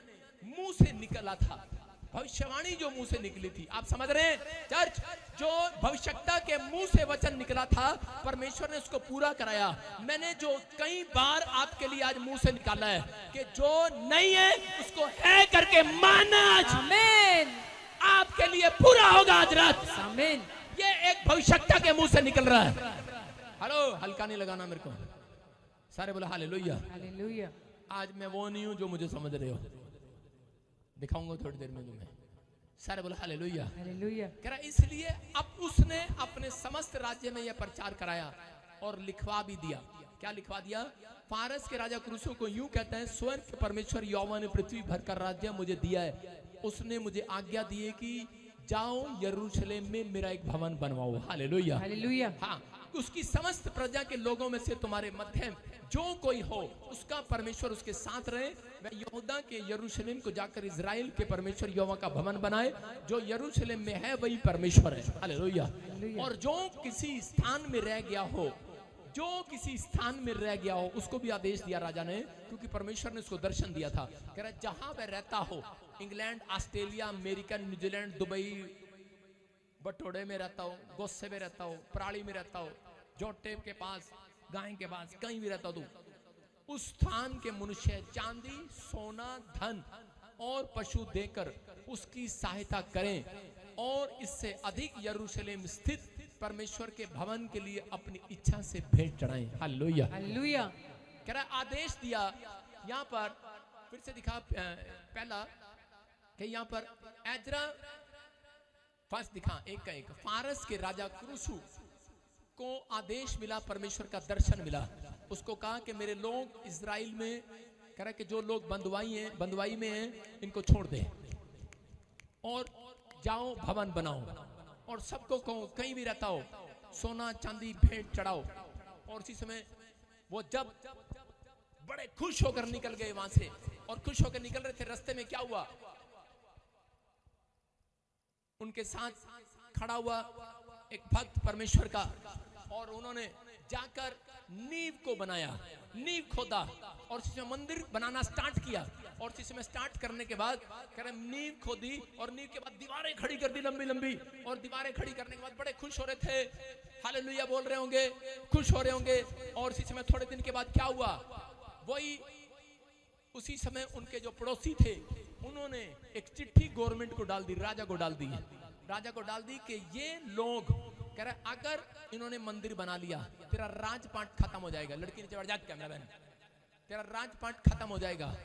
मुंह से निकला था, भविष्यवाणी जो मुंह से निकली थी, आप समझ रहे हैं चर्च, जो भविष्यवक्ता के मुंह से वचन निकला था परमेश्वर ने उसको पूरा कराया। मैंने जो कई बार आपके लिए आज मुंह से निकाला है कि जो नहीं है उसको है करके मानना, आमीन, आपके लिए पूरा होगा आज रात। आमीन। ये एक भविष्यवक्ता के मुंह से निकल रहा है। हेलो, हल्का नहीं लगाना मेरे को, सारे बोला हालेलुया। हालेलुया। आज मैं वो नहीं हूं जो मुझे समझ रहे हो, दिखाऊंगा थोड़ी देर में तुम्हें। सारे बोला हालेलुया, हालेलुया। कह रहा इसलिए अब उसने अपने समस्त राज्य में यह प्रचार कराया और लिखवा भी दिया। क्या लिखवा दिया? फारस के राजा क्रूसो को यूं कहते हैं, स्वर्ग के परमेश्वर यहोवा ने पृथ्वी भर का राज्य मुझे दिया है। उसने मुझे आज्ञा दी है कि जाओ यरूशलेम में मेरा एक भवन बनवाओ। Hallelujah, hallelujah. हाँ, उसकी समस्त प्रजा के लोगों में से तुम्हारे मध्य जो कोई हो उसका परमेश्वर उसके साथ रहे। वह यहूदा के यरूशलेम को जाकर इजराइल के परमेश्वर यहोवा का भवन बनाए। जो यरूशलेम में है वही परमेश्वर है। हालेलुया। और जो किसी स्थान में रह गया हो, जो किसी स्थान में रह गया हो, उसको भी आदेश दिया राजा ने, क्योंकि परमेश्वर ने उसको दर्शन दिया था। कह रहा जहां वह रहता हो, England, Australia, America, New Zealand, Dubai, बटोड़े में रहता हो, गोस्से में रहता हो, पराली में रहता हो, जोटे के पास, गाय के पास, कहीं भी रहता हो, तू उस स्थान के मनुष्य चांदी, सोना, धन और पशु देकर उसकी सहायता करें और इससे अधिक यरूशलेम स्थित परमेश्वर के भवन के लिए अपनी इच्छा से भेंट चढ़ाएं। Hallelujah, hallelujah. कह रहा आदेश दिया। यहाँ पर फिर से दिखा पहला कि यहाँ पर एजरा फर्स्ट दिखा 1:1, फारस के राजा क्रूसु को आदेश मिला, परमेश्वर का दर्शन मिला। उसको कहा कि मेरे लोग इजराइल में, कह रहा कि जो लोग बंदवाई में हैं इनको छोड़ दे और जाओ भवन बनाओ और सबको कहो कहीं भी रहता हो सोना चांदी भेंट चढ़ाओ। और उसी समय वो जब बड़े खुश होकर निकल गए वहां से, और खुश होकर निकल रहे थे, रास्ते में क्या हुआ, उनके साथ खड़ा हुआ एक भक्त परमेश्वर का, और उन्होंने जाकर नींव को बनाया, नींव खोदा और उसमें मंदिर बनाना स्टार्ट किया। और इसमें स्टार्ट करने के बाद कह रहे नींव खोदी और नींव के बाद दीवारें खड़ी कर दी लंबी लंबी, और दीवारें खड़ी करने के बाद बड़े खुश हो रहे थे। हालेलुया बोल रहे होंगे, खुश हो रहे होंगे। और इसी समय थोड़े दिन के बाद क्या हुआ, वही उसी समय उनके जो पड़ोसी थे उन्होंने एक चिट्ठी गवर्नमेंट को डाल दी, राजा को डाल दी, राजा को डाल दी कि ये लोग कह रहे अगर इन्होंने मंदिर बना लिया तेरा राजपाट खत्म हो जाएगा। लड़की नीचे बैठ जा, कैमरा मैन, तेरा राजपाट खत्म हो जाएगा।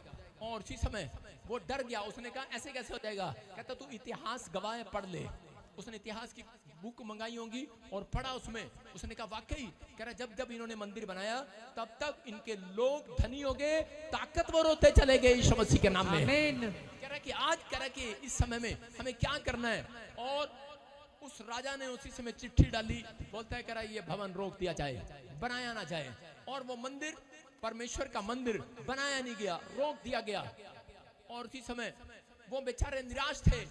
और उसी समय वो डर गया, उसने कहा ऐसे कैसे हो जाएगा, कहता तू इतिहास गवाह पढ़ ले। उसने इतिहास की बुक मंगाई होंगी और पढ़ा, उसमें उसने कहा वाकई, कह रहा जब जब इन्होंने मंदिर बनाया तब तक इनके लोग धनी हो गए, ताकतवर होते चले गए यीशु मसीह के नाम में। कह रहा कि आज कह रहा कि इस समय में हमें क्या करना है, और उस राजा ने उसी समय चिट्ठी डाली, बोलता है करा ये भवन रोक दिया जाए, बनाया ना जाए। और वो मंदिर, परमेश्वर का मंदिर बनाया नहीं गया, रोक दिया गया। और उसी समय वो बेचारे निराश थे,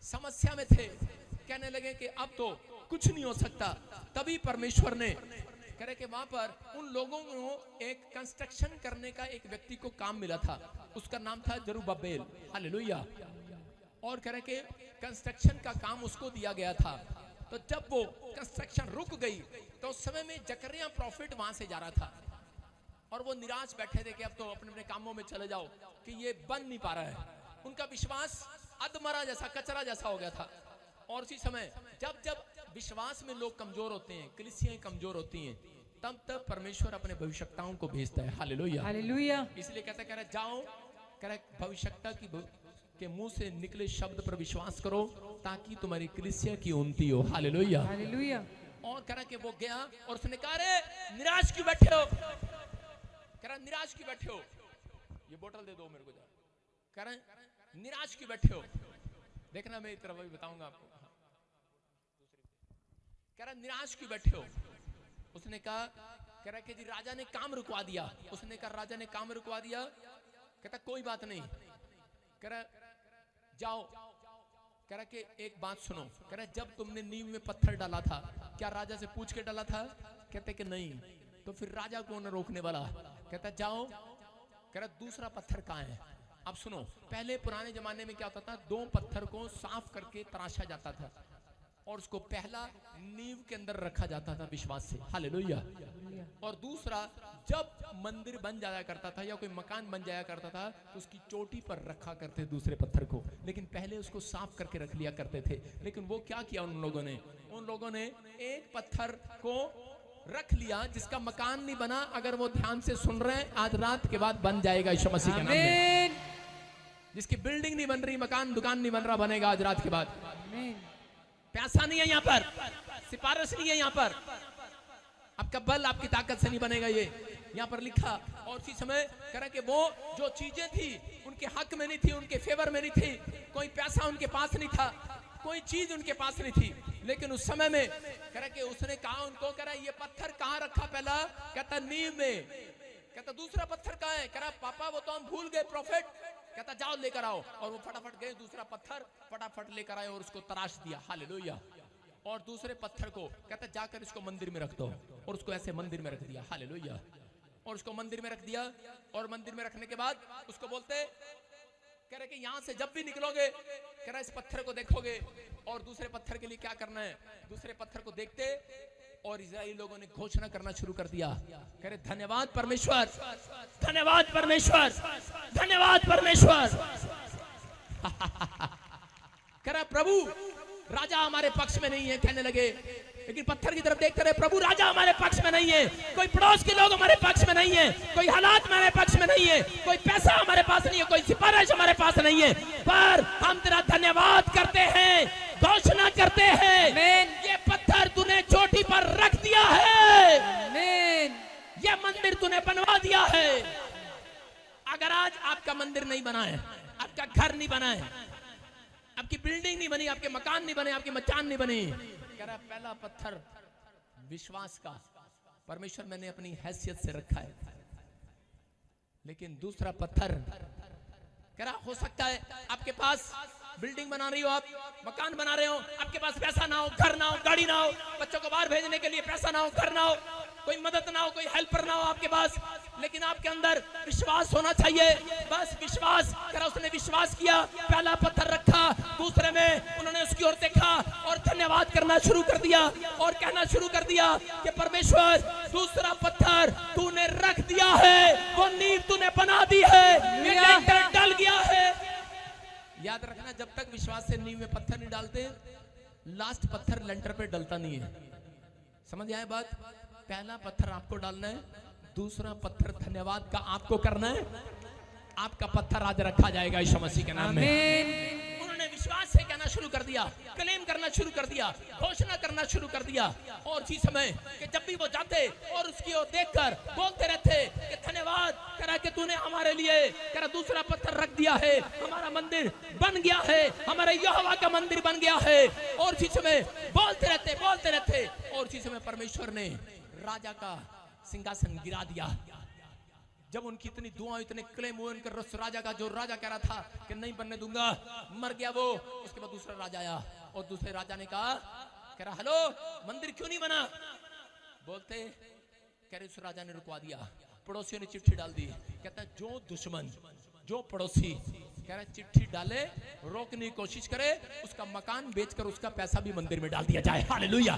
समस्या में थे, कहने लगे कि अब तो कुछ नहीं हो सकता। तभी परमेश्वर ने करे कि वहां पर उन लोगों को एक कंस्ट्रक्शन करने का एक व्यक्ति को काम मिला था, उसका नाम था जरुब्बाबेल। हालेलुया। और करे कि कंस्ट्रक्शन का काम उसको दिया गया था। तो जब वो कंस्ट्रक्शन रुक गई तो उस समय में जकरिया प्रॉफिट वहां से जा रहा था और वो निराश बैठे थे कि अब तो अपने अपने कामों में चले जाओ, कि ये बन नहीं पा रहा है। उनका विश्वास अधमरा जैसा, कचरा जैसा हो गया था। और उसी समय जब जब विश्वास में लोग कमजोर होते हैं, कलीसियाएं कमजोर होती हैं, तब तब परमेश्वर अपने भविष्यवक्ताओं को भेजता है। Hallelujah, hallelujah. इसलिए कहता कह रहा जाओ, कह रहा भविष्यवक्ता के मुंह से निकले शब्द पर विश्वास करो ताकि तुम्हारी कलीसिया की उन्नति हो। Hallelujah, hallelujah. और कह रहा कि वो गया और उसने कहा रे निराश क्यों बैठे हो, कह रहा निराश क्यों बैठे हो, ये बोतल दे दो मेरे को जा। कह रहा निराश क्यों बैठे हो, देखना मैं तरफ अभी बताऊंगा आपको। कह रहा निराश क्यों बैठे हो। उसने कहा, कह रहा कि जी राजा ने काम रुकवा दिया। उसने कहा राजा ने काम रुकवा दिया। कहता कोई बात नहीं। कह रहा जाओ। कह रहा कि एक बात सुनो। कह रहा जब तुमने नींव में पत्थर डाला था क्या राजा से पूछ के डाला था। कहते कि नहीं। तो फिर राजा कौन रोकने वाला। कहता जाओ। कह रहा दूसरा पत्थर कहाँ है। अब सुनो, पहले पुराने जमाने में क्या होता था, दो पत्थर को साफ करके तराशा जाता था और उसको पहला नींव के अंदर रखा जाता था विश्वास से। हालेलुया। और दूसरा जब मंदिर बन जाया करता था या कोई मकान बन जाया करता था तो उसकी चोटी पर रखा करते दूसरे पत्थर को, लेकिन पहले उसको साफ करके रख लिया करते थे। लेकिन वो क्या किया उन लोगों ने एक पत्थर को रख लिया जिसका मकान नहीं बना। अगर वो ध्यान से सुन रहे हैं, आज रात के बाद बन जाएगा यीशु मसीह के नाम में। जिसकी बिल्डिंग नहीं बन रही, मकान दुकान नहीं बन रहा, बनेगा आज रात के बाद। पैसा नहीं है यहाँ पर, सिफारिश नहीं है यहाँ पर, आपका बल आपकी ताकत से नहीं बनेगा ये यहाँ पर लिखा। और उसी समय करें कि वो जो चीजें थी उनके हक में नहीं थी, उनके फेवर में नहीं थी, कोई पैसा उनके पास नहीं था, कोई चीज उनके पास नहीं थी। लेकिन उस समय में करें कि उसने कहा उनको, करा ये पत्थर कहाँ रखा पहला। कहता नींव में। कहता दूसरा पत्थर कहाँ है। करा पापा वो तो हम भूल गए प्रॉफिट। कहता जाओ लेकर आओ। और वो फटाफट गए, दूसरा पत्थर फटाफट लेकर आए और उसको तराश दिया। हालेलुया। और दूसरे पत्थर को कहता जाकर इसको मंदिर में रख दो, और उसको ऐसे मंदिर में रख दिया। हालेलुया। और उसको मंदिर में रख दिया। और मंदिर में रखने के बाद उसको बोलते, कह रहे कि यहां से जब भी निकलोगे, कह रहा इस पत्थर को देखोगे और दूसरे पत्थर के लिए क्या करना है। दूसरे पत्थर को देखते और इजराइली लोगों ने घोषणा करना शुरू कर दिया। कह रहे धन्यवाद परमेश्वर, धन्यवाद परमेश्वर, धन्यवाद परमेश्वर। कह रहा प्रभु राजा हमारे पक्ष में नहीं है, कहने लगे। लेकिन पत्थर की तरफ देखते रहे, प्रभु राजा हमारे पक्ष में नहीं है, कोई पड़ोस के लोग हमारे पक्ष में नहीं है, कोई हालात हमारे पक्ष में नहीं है, कोई पैसा हमारे पास नहीं है, कोई सिफारिश हमारे पास नहीं है, पर हम तेरा धन्यवाद करते हैं, घोषणा करते हैं, ये पत्थर तूने चोटी पर रख दिया है, ये मंदिर तूने बनवा दिया है। अगर आज आपका मंदिर नहीं बना है, आपका घर नहीं बना है, आपकी बिल्डिंग नहीं बनी, आपके मकान नहीं बने, आपकी मचान नहीं बनी, कह रहा पहला पत्थर विश्वास का परमेश्वर मैंने अपनी हैसियत से रखा है। लेकिन दूसरा पत्थर कह रहा हो सकता है आपके पास बिल्डिंग बना रही हो, आप मकान बना रहे हो, आपके पास पैसा ना हो, घर ना हो, गाड़ी ना हो, बच्चों को बाहर भेजने के लिए पैसा ना हो, घर ना हो, कोई मदद ना हो, कोई हेल्पर ना हो आपके पास, लेकिन आपके अंदर विश्वास होना चाहिए। बस विश्वास करा, उसने विश्वास किया, पहला पत्थर रखा, दूसरे में उन्होंने उसकी ओर देखा और धन्यवाद करना शुरू कर दिया और कहना शुरू कर दिया कि परमेश्वर दूसरा पत्थर तूने रख दिया है, वो नींव तूने बना दी है, ये लेंटर डल गया है। याद रखना, जब तक विश्वास से नींव में पत्थर नहीं डालते, लास्ट पत्थर लेंटर पे डलता नहीं है। समझ आए बात। पहला पत्थर आपको डालना है, दूसरा पत्थर धन्यवाद का आपको करना है। आपका पत्थर आज रखा जाएगा यीशु मसीह के नाम में। उन्होंने विश्वास से कहना शुरू कर दिया, क्लेम करना शुरू कर दिया, घोषणा करना शुरू कर दिया। और इसी समय कि जब भी वो जाते और उसकी ओर देखकर बोलते रहते कि धन्यवाद करा कि तूने हमारे लिए करा दूसरा पत्थर रख दिया है, हमारा मंदिर बन गया है, हमारे यहोवा का मंदिर बन गया है। और इसी समय बोलते रहते और इसी समय परमेश्वर ने राजा का सिंहासन गिरा दिया। जब उनकी इतनी दुआ, इतने क्लेम हुए उनके राजा का, जो राजा कह रहा था कि नहीं बनने दूंगा, मर गया वो। उसके बाद दूसरा राजा आया और दूसरे राजा ने कहा, कह रहा हेलो मंदिर क्यों नहीं बना? बोलते कह रहे उस राजा ने रुकवा दिया। पड़ोसियों ने चिट्ठी डाल दी, कहता है जो दुश्मन, जो पड़ोसी कह रहा चिट्ठी डाले, रोकने की कोशिश करे, उसका मकान बेचकर उसका पैसा भी मंदिर में डाल दिया जाए। हालेलुया।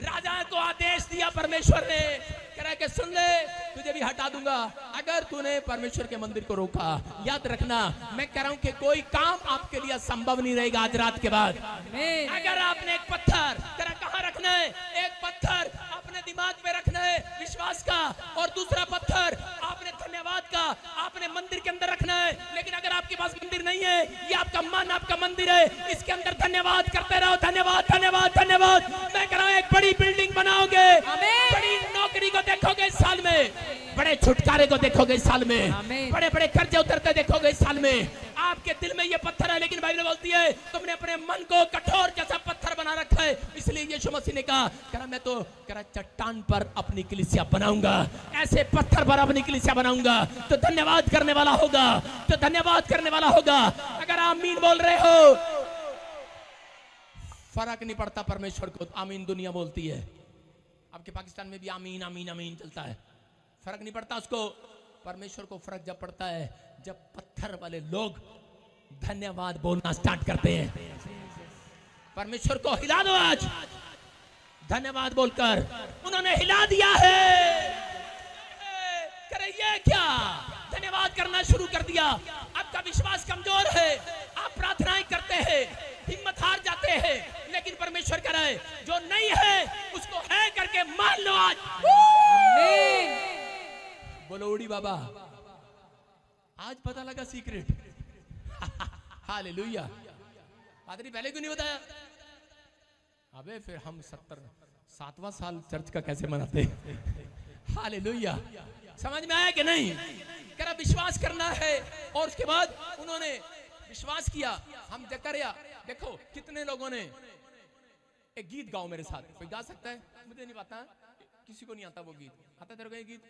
राजा को आदेश दिया परमेश्वर ने, कह रहा है कि सुन ले, तुझे भी हटा दूंगा अगर तूने परमेश्वर के मंदिर को रोका। याद रखना, मैं कह रहा हूं कि कोई काम आपके लिए संभव नहीं रहेगा आज रात के बाद। अगर आपने एक पत्थर कहाँ रखना है, एक पत्थर अपने दिमाग में रखना है विश्वास का, और दूसरा पत्थर आपने धन्यवाद का आपने मंदिर के अंदर रखना है। लेकिन अगर आपके पास मंदिर नहीं है, ये आपका मन आपका मंदिर है, इसके अंदर धन्यवाद करते रहो। धन्यवाद धन्यवाद धन्यवाद। मैं कह रहा हूं एक बड़ी बिल्डिंग बनाओगे, बड़ी नौकरी को देखोगे इस साल में, बड़े छुटकारे को देखोगे इस साल में, बड़े बड़े कर्जे उतरते देखोगे इस साल में। आपके दिल में ये पत्थर है, लेकिन बाइबल बोलती है तुमने अपने मन को कठोर जैसा पत्थर बना रखा है। इसलिए यीशु मसीह ने कहा मैं तो चट्टान पर अपनी कलीसिया बनाऊंगा, ऐसे पत्थर पर अपनी कलीसिया बनाऊंगा तो धन्यवाद करने वाला होगा, तो धन्यवाद करने वाला होगा। अगर आमीन बोल रहे हो, फर्क नहीं पड़ता परमेश्वर को, आमीन दुनिया बोलती है। आपके पाकिस्तान में भी आमीन आमीन आमीन चलता है, फर्क नहीं पड़ता उसको। परमेश्वर को फर्क जब पड़ता है जब पत्थर वाले लोग धन्यवाद बोलना स्टार्ट करते हैं। परमेश्वर को हिला दो आज धन्यवाद बोलकर। उन्होंने हिला दिया है, करे ये क्या, धन्यवाद करना शुरू कर दिया। आपका विश्वास कमजोर है, आप प्रार्थनाएं करते हैं, हिम्मत हार जाते हैं, लेकिन परमेश्वर कह रहा है जो नहीं है उसको है करके मान लो आज। बोलो उड़ी बाबा, आज पता लगा सीक्रेट। हालेलुया। पादरी पहले क्यों नहीं बताया? अबे फिर हम 77वां साल चर्च का कैसे मनाते हैं? हालेलुया। समझ में आया कि नहीं? करा विश्वास करना है। और उसके बाद उन्होंने विश्वास किया। हम जकरिया देखो कितने लोगों ने एक गीत गाओ मेरे साथ। कोई गा सकता है? मुझे नहीं पता, किसी को नहीं आता वो गीत। आता तेरे को ये गीत?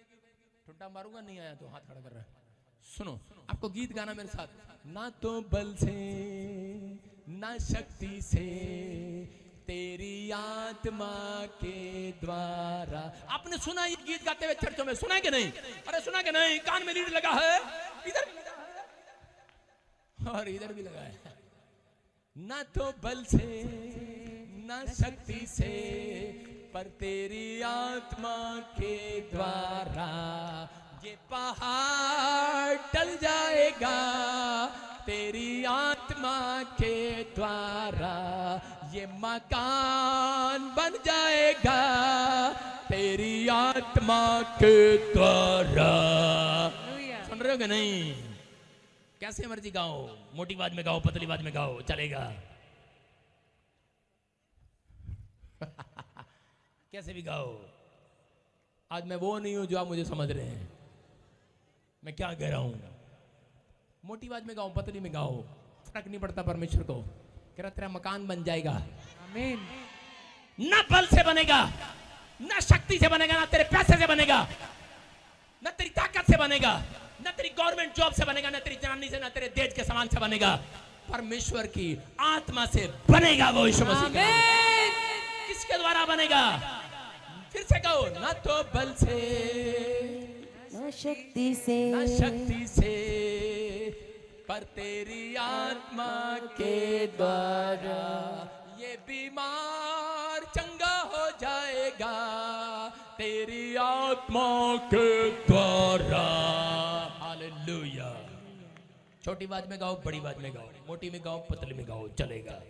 ठुड्डा मारूंगा, नहीं आया तो हाथ खड़ा कर रहा है। सुनो, आपको गीत गाना मेरे साथ। ना तो बल से ना शक्ति से तेरी आत्मा के द्वारा। आपने सुना ये गीत गाते हुए चर्चों में? सुना कि नहीं? अरे सुना कि नहीं? कान में लीड लगा है, इधर भी लगा है और इधर भी लगा है। ना तो बल से ना शक्ति से पर तेरी आत्मा के द्वारा ये पहाड़ टल जाएगा। तेरी आत्मा के द्वारा ये मकान बन जाएगा। तेरी आत्मा के द्वारा। सुन रहे हो कि नहीं? कैसे मर्जी गाओ, मोटी आवाज में गाओ, पतली आवाज में गाओ, चलेगा। कैसे भी गाओ। आज मैं वो नहीं हूं जो आप मुझे समझ रहे हैं। मैं क्या कह रहा हूं? मोटी आवाज में गाओ, पतली में गाओ, फर्क नहीं पड़ता परमेश्वर को। कह रहा तेरा मकान बन जाएगा। आमीन। ना बल से बनेगा, ना शक्ति से बनेगा, ना तेरे पैसे से बनेगा, ना तेरी ताकत से बनेगा, ना तेरी गवर्नमेंट जॉब से बनेगा, ना तेरी जनानी से, ना तेरे देश के सामान से बनेगा। परमेश्वर की आत्मा से बनेगा वो यीशु मसीह के। किसके द्वारा बनेगा? फिर से कहो, ना तो बल से ना शक्ति से, ना शक्ति से पर तेरी आत्मा के द्वारा ये बीमार चंगा हो जाएगा। तेरी आत्मा के द्वारा। हालेलुया। छोटी आवाज में गाओ, बड़ी आवाज में गाओ, मोटी में गाओ, पतली में गाओ, चलेगा।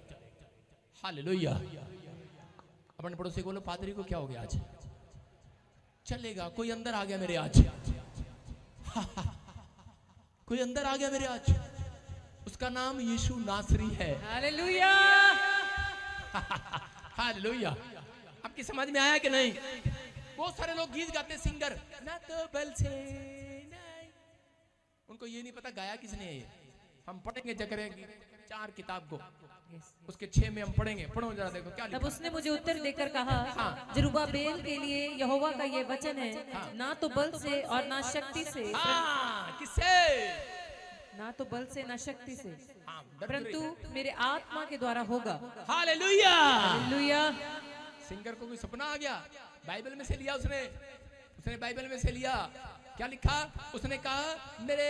हालेलुया। अपने पड़ोसी को बोलो, पादरी को क्या हो गया आज? चलेगा। कोई अंदर आ गया मेरे आज। कोई अंदर आ गया मेरे आज। उसका नाम यीशु नासरी है। हालेलुया। हालेलुया। आपकी समझ में आया कि नहीं? बहुत सारे लोग गीत गाते, सिंगर, ना तो बल से नहीं, उनको ये नहीं पता गाया किसने है ये। हम पढ़ेंगे जकरिया की 4 किताब को, उसके 6 में हम पढ़ेंगे। पढ़ो जरा, देखो क्या तब लिखा। उसने मुझे उत्तर देकर कहा, हाँ। जरुब्बाबेल के लिए यहोवा का ये वचन है, ना तो बल से और ना शक्ति से, हाँ, किससे? ना तो बल से ना शक्ति से, हाँ, परंतु मेरे आत्मा के द्वारा होगा। हालेलुया। हालेलुया। सिंगर को कोई सपना आ गया, बाइबल में से लिया उसने बाइबल में से लिया। क्या लिखा? उसने कहा मेरे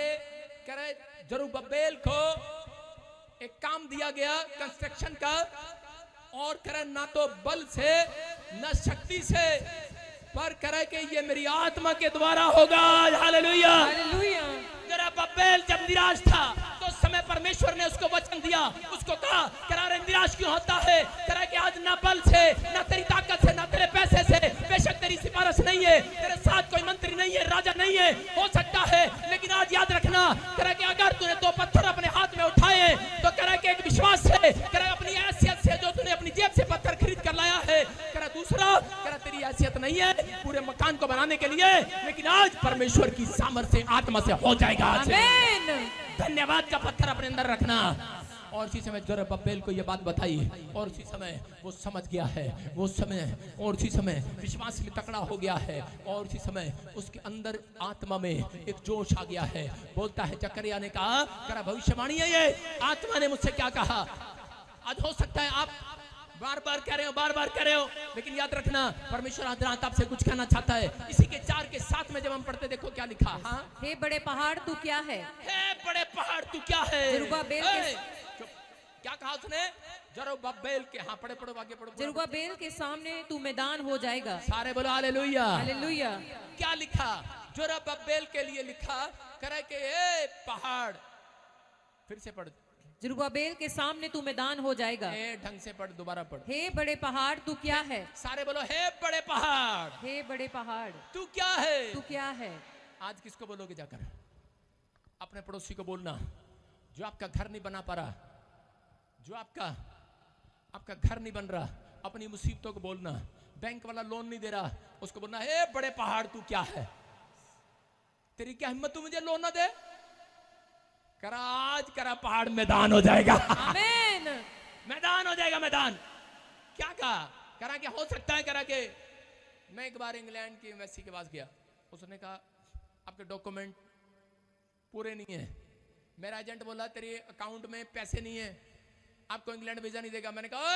कह रहे जरुब्बाबेल को एक काम दिया गया कंस्ट्रक्शन का, और करे ना तो बल से न शक्ति से, पर करे कि ये मेरी आत्मा के द्वारा होगा। हालेलुया। हालेलुया। जरुब्बाबेल जब निराश था तो उस समय परमेश्वर ने उसको वचन दिया, उसको कहा करारे निराश क्यों होता है? करा कि आज ना बल से, ना तेरी ताकत से, ना तेरे पैसे से, बेशक तेरी सिफारिश नहीं है, तेरे साथ कोई मंत्री नहीं है, राजा नहीं है, हो सकता है, लेकिन आज याद रखना करा कि अगर तूने 2 पत्थर अपने हाथ में उठाए तो करा कि एक विश्वास से, करा अपनी हैसियत से जो तूने अपनी जेब से पत्थर खरीद कर लाया है, करा दूसरा, करा तेरी हैसियत नहीं है पूरे मकान को बनाने के लिए, लेकिन आज परमेश्वर की सामर्थ्य से, आत्मा से हो जाएगा। आमीन। धन्यवाद का पत्थर अपने अंदर रखना। और उसी समय जरुब्बाबेल को यह बात बताई, और उसी समय वो समझ गया है, वो समय, और उसी समय विश्वास में तकड़ा हो गया है, और उसी समय उसके अंदर आत्मा में एक जोश आ गया है। बोलता है, जकरिया ने कहा, करा भविष्यवाणी है ये, आत्मा ने मुझसे क्या कहा। आज हो सकता है आप बार बार कह रहे हो, लेकिन याद रखना परमेश्वर आज रात आपसे कुछ कहना चाहता है। इसी के 4 के 7 में जब हम पढ़ते, देखो क्या लिखा। हाँ, हे बड़े पहाड़ तू क्या है? हे बड़े पहाड़ तू क्या है? जरुब्बाबेल क्या कहा उसने? जरुब्बाबेल के, हाँ पढ़ो आगे पढ़ो। जरुब्बाबेल के सामने तू मैदान हो जाएगा। सारे बोलो हालेलुया। हालेलुया। क्या लिखा? जरुब्बाबेल के लिए लिखा करे कि ए पहाड़, फिर से पढ़, जरुब्बाबेल के सामने तू मैदान हो जाएगा। ए ढंग से पढ़, दोबारा पढ़। हे बड़े पहाड़ तू क्या है? सारे बोलो, हे बड़े पहाड़, हे बड़े पहाड़ तू क्या है? तू क्या है? आज किसको बोलोगे जाकर? अपने पड़ोसी को बोलना, जो आपका घर नहीं बना पा रहा, जो आपका घर नहीं बन रहा, अपनी मुसीबतों को बोलना। बैंक वाला लोन नहीं दे रहा, उसको बोलना, हे बड़े पहाड़ तू क्या है? तेरी क्या हिम्मत, तू मुझे लोन ना दे? करा आज करा पहाड़ मैदान हो जाएगा। आमीन। मैदान हो जाएगा, मैदान। क्या कहा? करा कि हो सकता है, करा के मैं एक बार इंग्लैंड की एम्बेसी के पास गया, उसने कहा आपके डॉक्यूमेंट पूरे नहीं है। मेरा एजेंट बोला तेरे अकाउंट में पैसे नहीं है, आपको इंग्लैंड वीजा नहीं देगा। मैंने कहा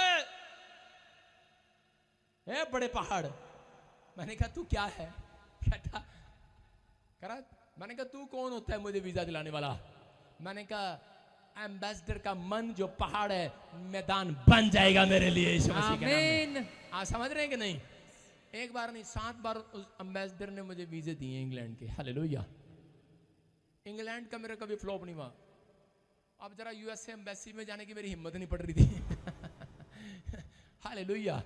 ए बड़े पहाड़, मैंने कहा तू क्या है? कहता करा, मैंने कहा तू कौन होता है मुझे वीजा दिलाने वाला? मैंने कहा एम्बेसडर का मन जो पहाड़ है, मैदान बन जाएगा मेरे लिए यीशु मसीह के नाम में। आप समझ रहे हैं कि नहीं? एक बार नहीं, 7 बार उस एम्बेसडर ने मुझे वीजे दिए इंग्लैंड के। हालेलुया। इंग्लैंड का मेरा कभी फ्लॉप नहीं हुआ। अब जरा यूएसए एम्बेसी में जाने की मेरी हिम्मत नहीं पड़ रही थी। हालेलुया।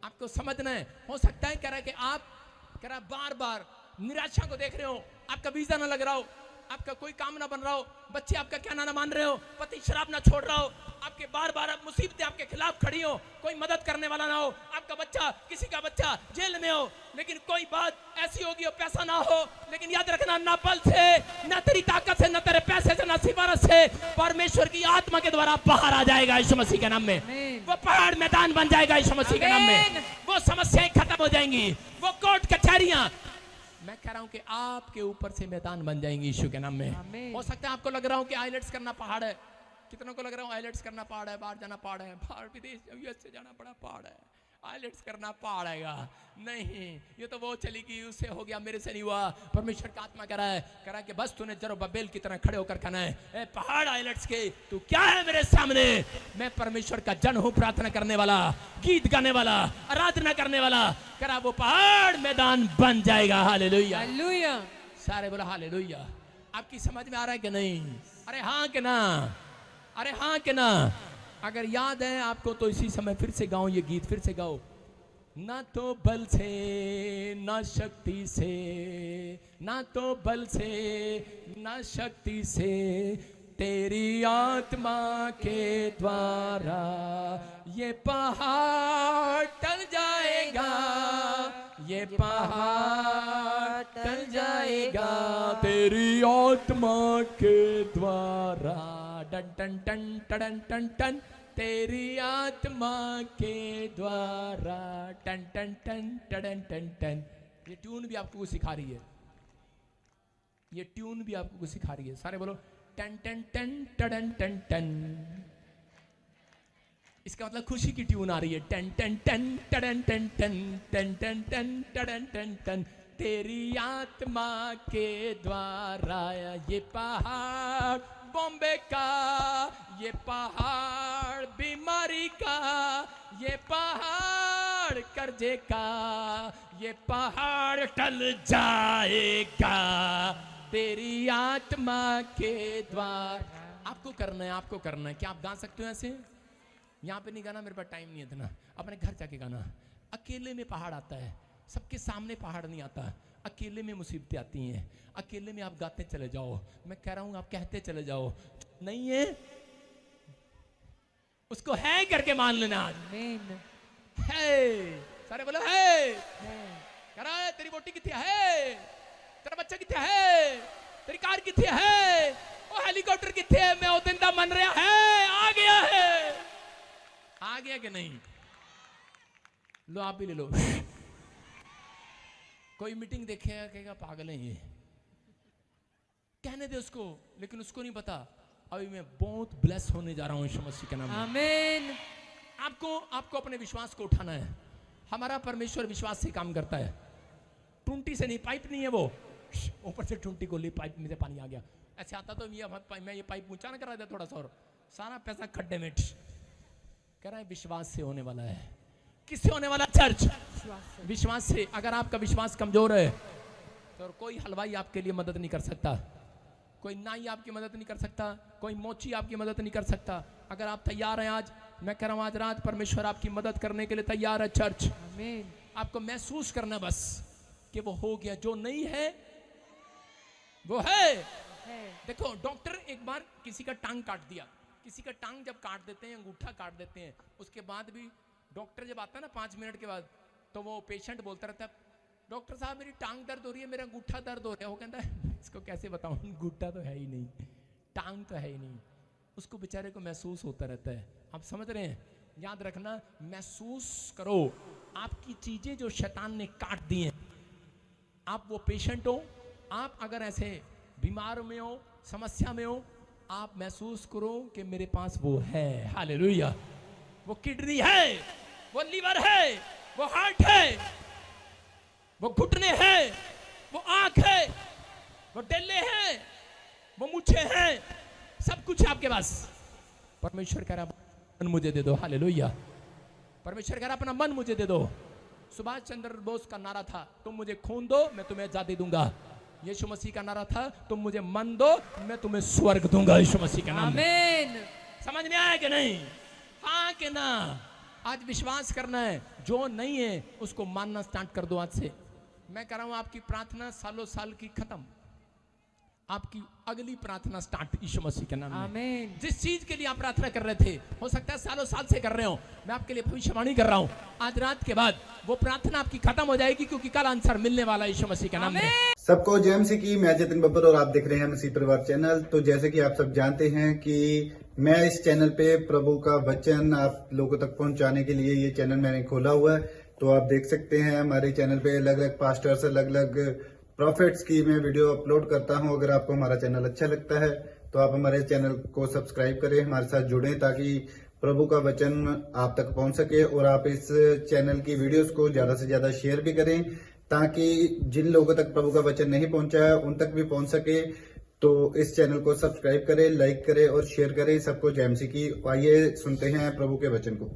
आपको समझना है, हो सकता है कह रहा है कि आप कह रहा बार बार निराशा को देख रहे हो, आपका वीजा ना लग रहा हो, आपका कोई काम ना बन रहा हो, बच्चे आपका कहना ना मान रहे हो, पति शराब ना छोड़ रहा हो, आपके बार बार मुसीबतें आपके खिलाफ खड़ी हो, कोई मदद करने वाला ना हो, आपका बच्चा, किसी का बच्चा जेल में हो, लेकिन कोई बात ऐसी होगी और पैसा ना हो, लेकिन याद रखना ना बल से, ना तेरी ताकत से, ना तेरे पैसे से, ना सिफारिश से, परमेश्वर की आत्मा के द्वारा बाहर आ जाएगा यीशु मसीह के नाम में। वो पहाड़ मैदान बन जाएगा यीशु मसीह के नाम में। वो समस्याएं खत्म हो जाएंगी, वो कोर्ट कचहरियां, मैं कह रहा हूं कि आपके ऊपर से मैदान बन जाएंगे यीशु के नाम में। हो सकता है आपको लग रहा हो कि आइलेट्स करना पहाड़ है, कितनों को लग रहा हो आइलेट्स करना पहाड़ है, बाहर जाना पहाड़ है, बाहर विदेश यूएस से जाना बड़ा पहाड़ है, आइलेट्स करना पहाड़ आएगा। नहीं, ये तो वो चली गई, उससे हो गया, मेरे से नहीं हुआ। परमेश्वर का आत्मा कह रहा है कि बस तूने जरुब्बाबेल की तरह खड़े होकर कहना है, ए पहाड़ आइलेट्स के, तू क्या है मेरे सामने? मैं परमेश्वर का जन हूं, प्रार्थना करने वाला, गीत गाने वाला, आराधना करने वाला। करा वो पहाड़ मैदान बन जाएगा। Hallelujah, hallelujah. सारे बोला हालेलुया। आपकी समझ में आ रहा है कि नहीं? अरे हाँ कि ना? अरे हाँ कि ना? अगर याद है आपको तो इसी समय फिर से गाओ ये गीत, फिर से गाओ। ना तो बल से, ना शक्ति से, ना तो बल से, ना शक्ति से, तेरी आत्मा के द्वारा ये पहाड़ टल जाएगा, ये पहाड़ टल जाएगा, तेरी आत्मा के द्वारा। टन टन टन टन टन टन, तेरी आत्मा के द्वारा। टन टन टन टन टन टन। ये ट्यून भी आपको सिखा रही है, ये ट्यून भी आपको सिखा रही है। सारे बोलो टन टन टन टन टन टन। इसका मतलब खुशी की ट्यून आ रही है। टन टन टन टन टन टन टन टन टन टन टन टन। तेरी आत्मा के द्वारा ये पहाड़ बॉम्बे का, ये पहाड़ बीमारी का, ये पहाड़ कर्जे का, ये पहाड़ टल जाएगा तेरी आत्मा के द्वारा। आपको करना है, आपको करना है। क्या आप गा सकते हो ऐसे? यहाँ पे नहीं गाना, मेरे पास टाइम नहीं है इतना। अपने घर जाके गाना। अकेले में पहाड़ आता है, सबके सामने पहाड़ नहीं आता। अकेले में मुसीबतें आती हैं, अकेले में आप गाते चले जाओ। मैं कह रहा हूं आप कहते चले जाओ। नहीं है उसको है करके मान लेना। आमीन। है, सारे बोलो है। कह रहा है तेरी बोटी कितनी है, तेरा बच्चा कितने है, तेरी कार कितनी है, वो हेलीकॉप्टर कितने है, मैं उदिंदा मन रहा है, आ गया है। आ गया कि नहीं? लो आप भी ले लो। कोई मीटिंग देखेगा कहेगा पागल है ये, कहने दे उसको, लेकिन उसको नहीं पता अभी मैं बहुत ब्लेस होने जा रहा हूं यीशु मसीह के नाम में। आमीन। आपको अपने विश्वास को उठाना है। हमारा परमेश्वर विश्वास से काम करता है, टूंटी से नहीं। पाइप नहीं है वो, ऊपर से टूंटी को ली, पाइप में से पानी आ गया। ऐसे आता तो मैं ये पाइप ऊंचा ना करा दे थोड़ा सा और सारा पैसा खड्डे में। कह रहा है विश्वास से होने वाला है। किससे होने वाला? चर्च, विश्वास से। अगर आपका विश्वास कमजोर है तो कोई हलवाई आपके लिए मदद नहीं कर सकता, कोई नाई आपकी मदद नहीं कर सकता, कोई मोची आपकी मदद नहीं कर सकता। अगर आप तैयार हैं आज, मैं कह रहा हूं आज रात परमेश्वर आपकी मदद करने के लिए तैयार है। चर्च, आमीन। आपको महसूस करना बस कि वो हो गया, जो नहीं है वो है। देखो डॉक्टर एक बार किसी का टांग काट दिया, किसी का टांग जब काट देते हैं, अंगूठा काट देते हैं, उसके बाद भी डॉक्टर जब आता है ना 5 मिनट के बाद, तो वो पेशेंट बोलता रहता है डॉक्टर साहब मेरी टांग दर्द हो रही है, मेरा अंगूठा दर्द हो रहा है। वो कहता है इसको कैसे बताऊं, अंगूठा तो है ही नहीं, टांग तो है ही नहीं। उसको बेचारे को महसूस होता रहता है। आप समझ रहे हैं? याद रखना, महसूस करो। आपकी चीजें जो शैतान ने काट दी हैं, आप वो पेशेंट हो, आप अगर ऐसे बीमार में हो, समस्या में हो, आप महसूस करो कि मेरे पास वो है। हालेलुया। वो किडनी है, वो लीवर है, वो हार्ट है, वो घुटने हैं, वो आंख है, वो डेले हैं, वो मूछे हैं, सब कुछ है आपके पास। परमेश्वर कह रहा मन मुझे दे दो। हालेलुया। परमेश्वर कह रहा अपना मन मुझे दे दो। सुभाष चंद्र बोस का नारा था तुम मुझे खून दो मैं तुम्हें आजादी दूंगा। यीशु मसीह का नारा था तुम मुझे मन दो मैं तुम्हें स्वर्ग दूंगा। यीशु मसीह के नाम में। आमीन। समझ में आया कि नहीं? हाँ कि ना? आज विश्वास करना है, जो नहीं है उसको मानना स्टार्ट कर दो आज से। मैं कह रहा हूं आपकी प्रार्थना सालों साल की खत्म, आपकी अगली प्रार्थना स्टार्ट यीशु मसीह के नाम में। आमीन। जिस चीज के लिए आप प्रार्थना कर रहे थे, हो सकता है सालों साल से कर रहे हो, मैं आपके लिए भविष्यवाणी कर रहा हूं, आज रात के बाद वो प्रार्थना आपकी खत्म हो जाएगी, क्योंकि कल आंसर मिलने वाला है यीशु मसीह के नाम में। सबको जय मसीह की। मैं जतिन बब्बर और आप देख रहे हैं मसीह परिवार चैनल। तो जैसे कि आप सब जानते हैं कि मैं इस चैनल पे प्रभु का वचन आप लोगों तक पहुंचाने के लिए ये चैनल मैंने खोला हुआ है। तो आप देख सकते हैं हमारे चैनल पे अलग अलग पास्टर्स, अलग अलग प्रॉफिट्स की मैं वीडियो अपलोड करता हूं। अगर आपको हमारा चैनल अच्छा लगता है तो आप हमारे चैनल को सब्सक्राइब करें, हमारे साथ जुड़ें, ताकि प्रभु का वचन आप तक पहुंच सके। और आप इस चैनल की वीडियोस को ज्यादा से ज्यादा शेयर भी करें, ताकि जिन लोगों तक प्रभु का वचन नहीं पहुंचा है उन तक भी पहुंच सके। तो इस चैनल को सब्सक्राइब करें, लाइक करें और शेयर करें। सबको जय मसीह की। आइए सुनते हैं प्रभु के वचन को।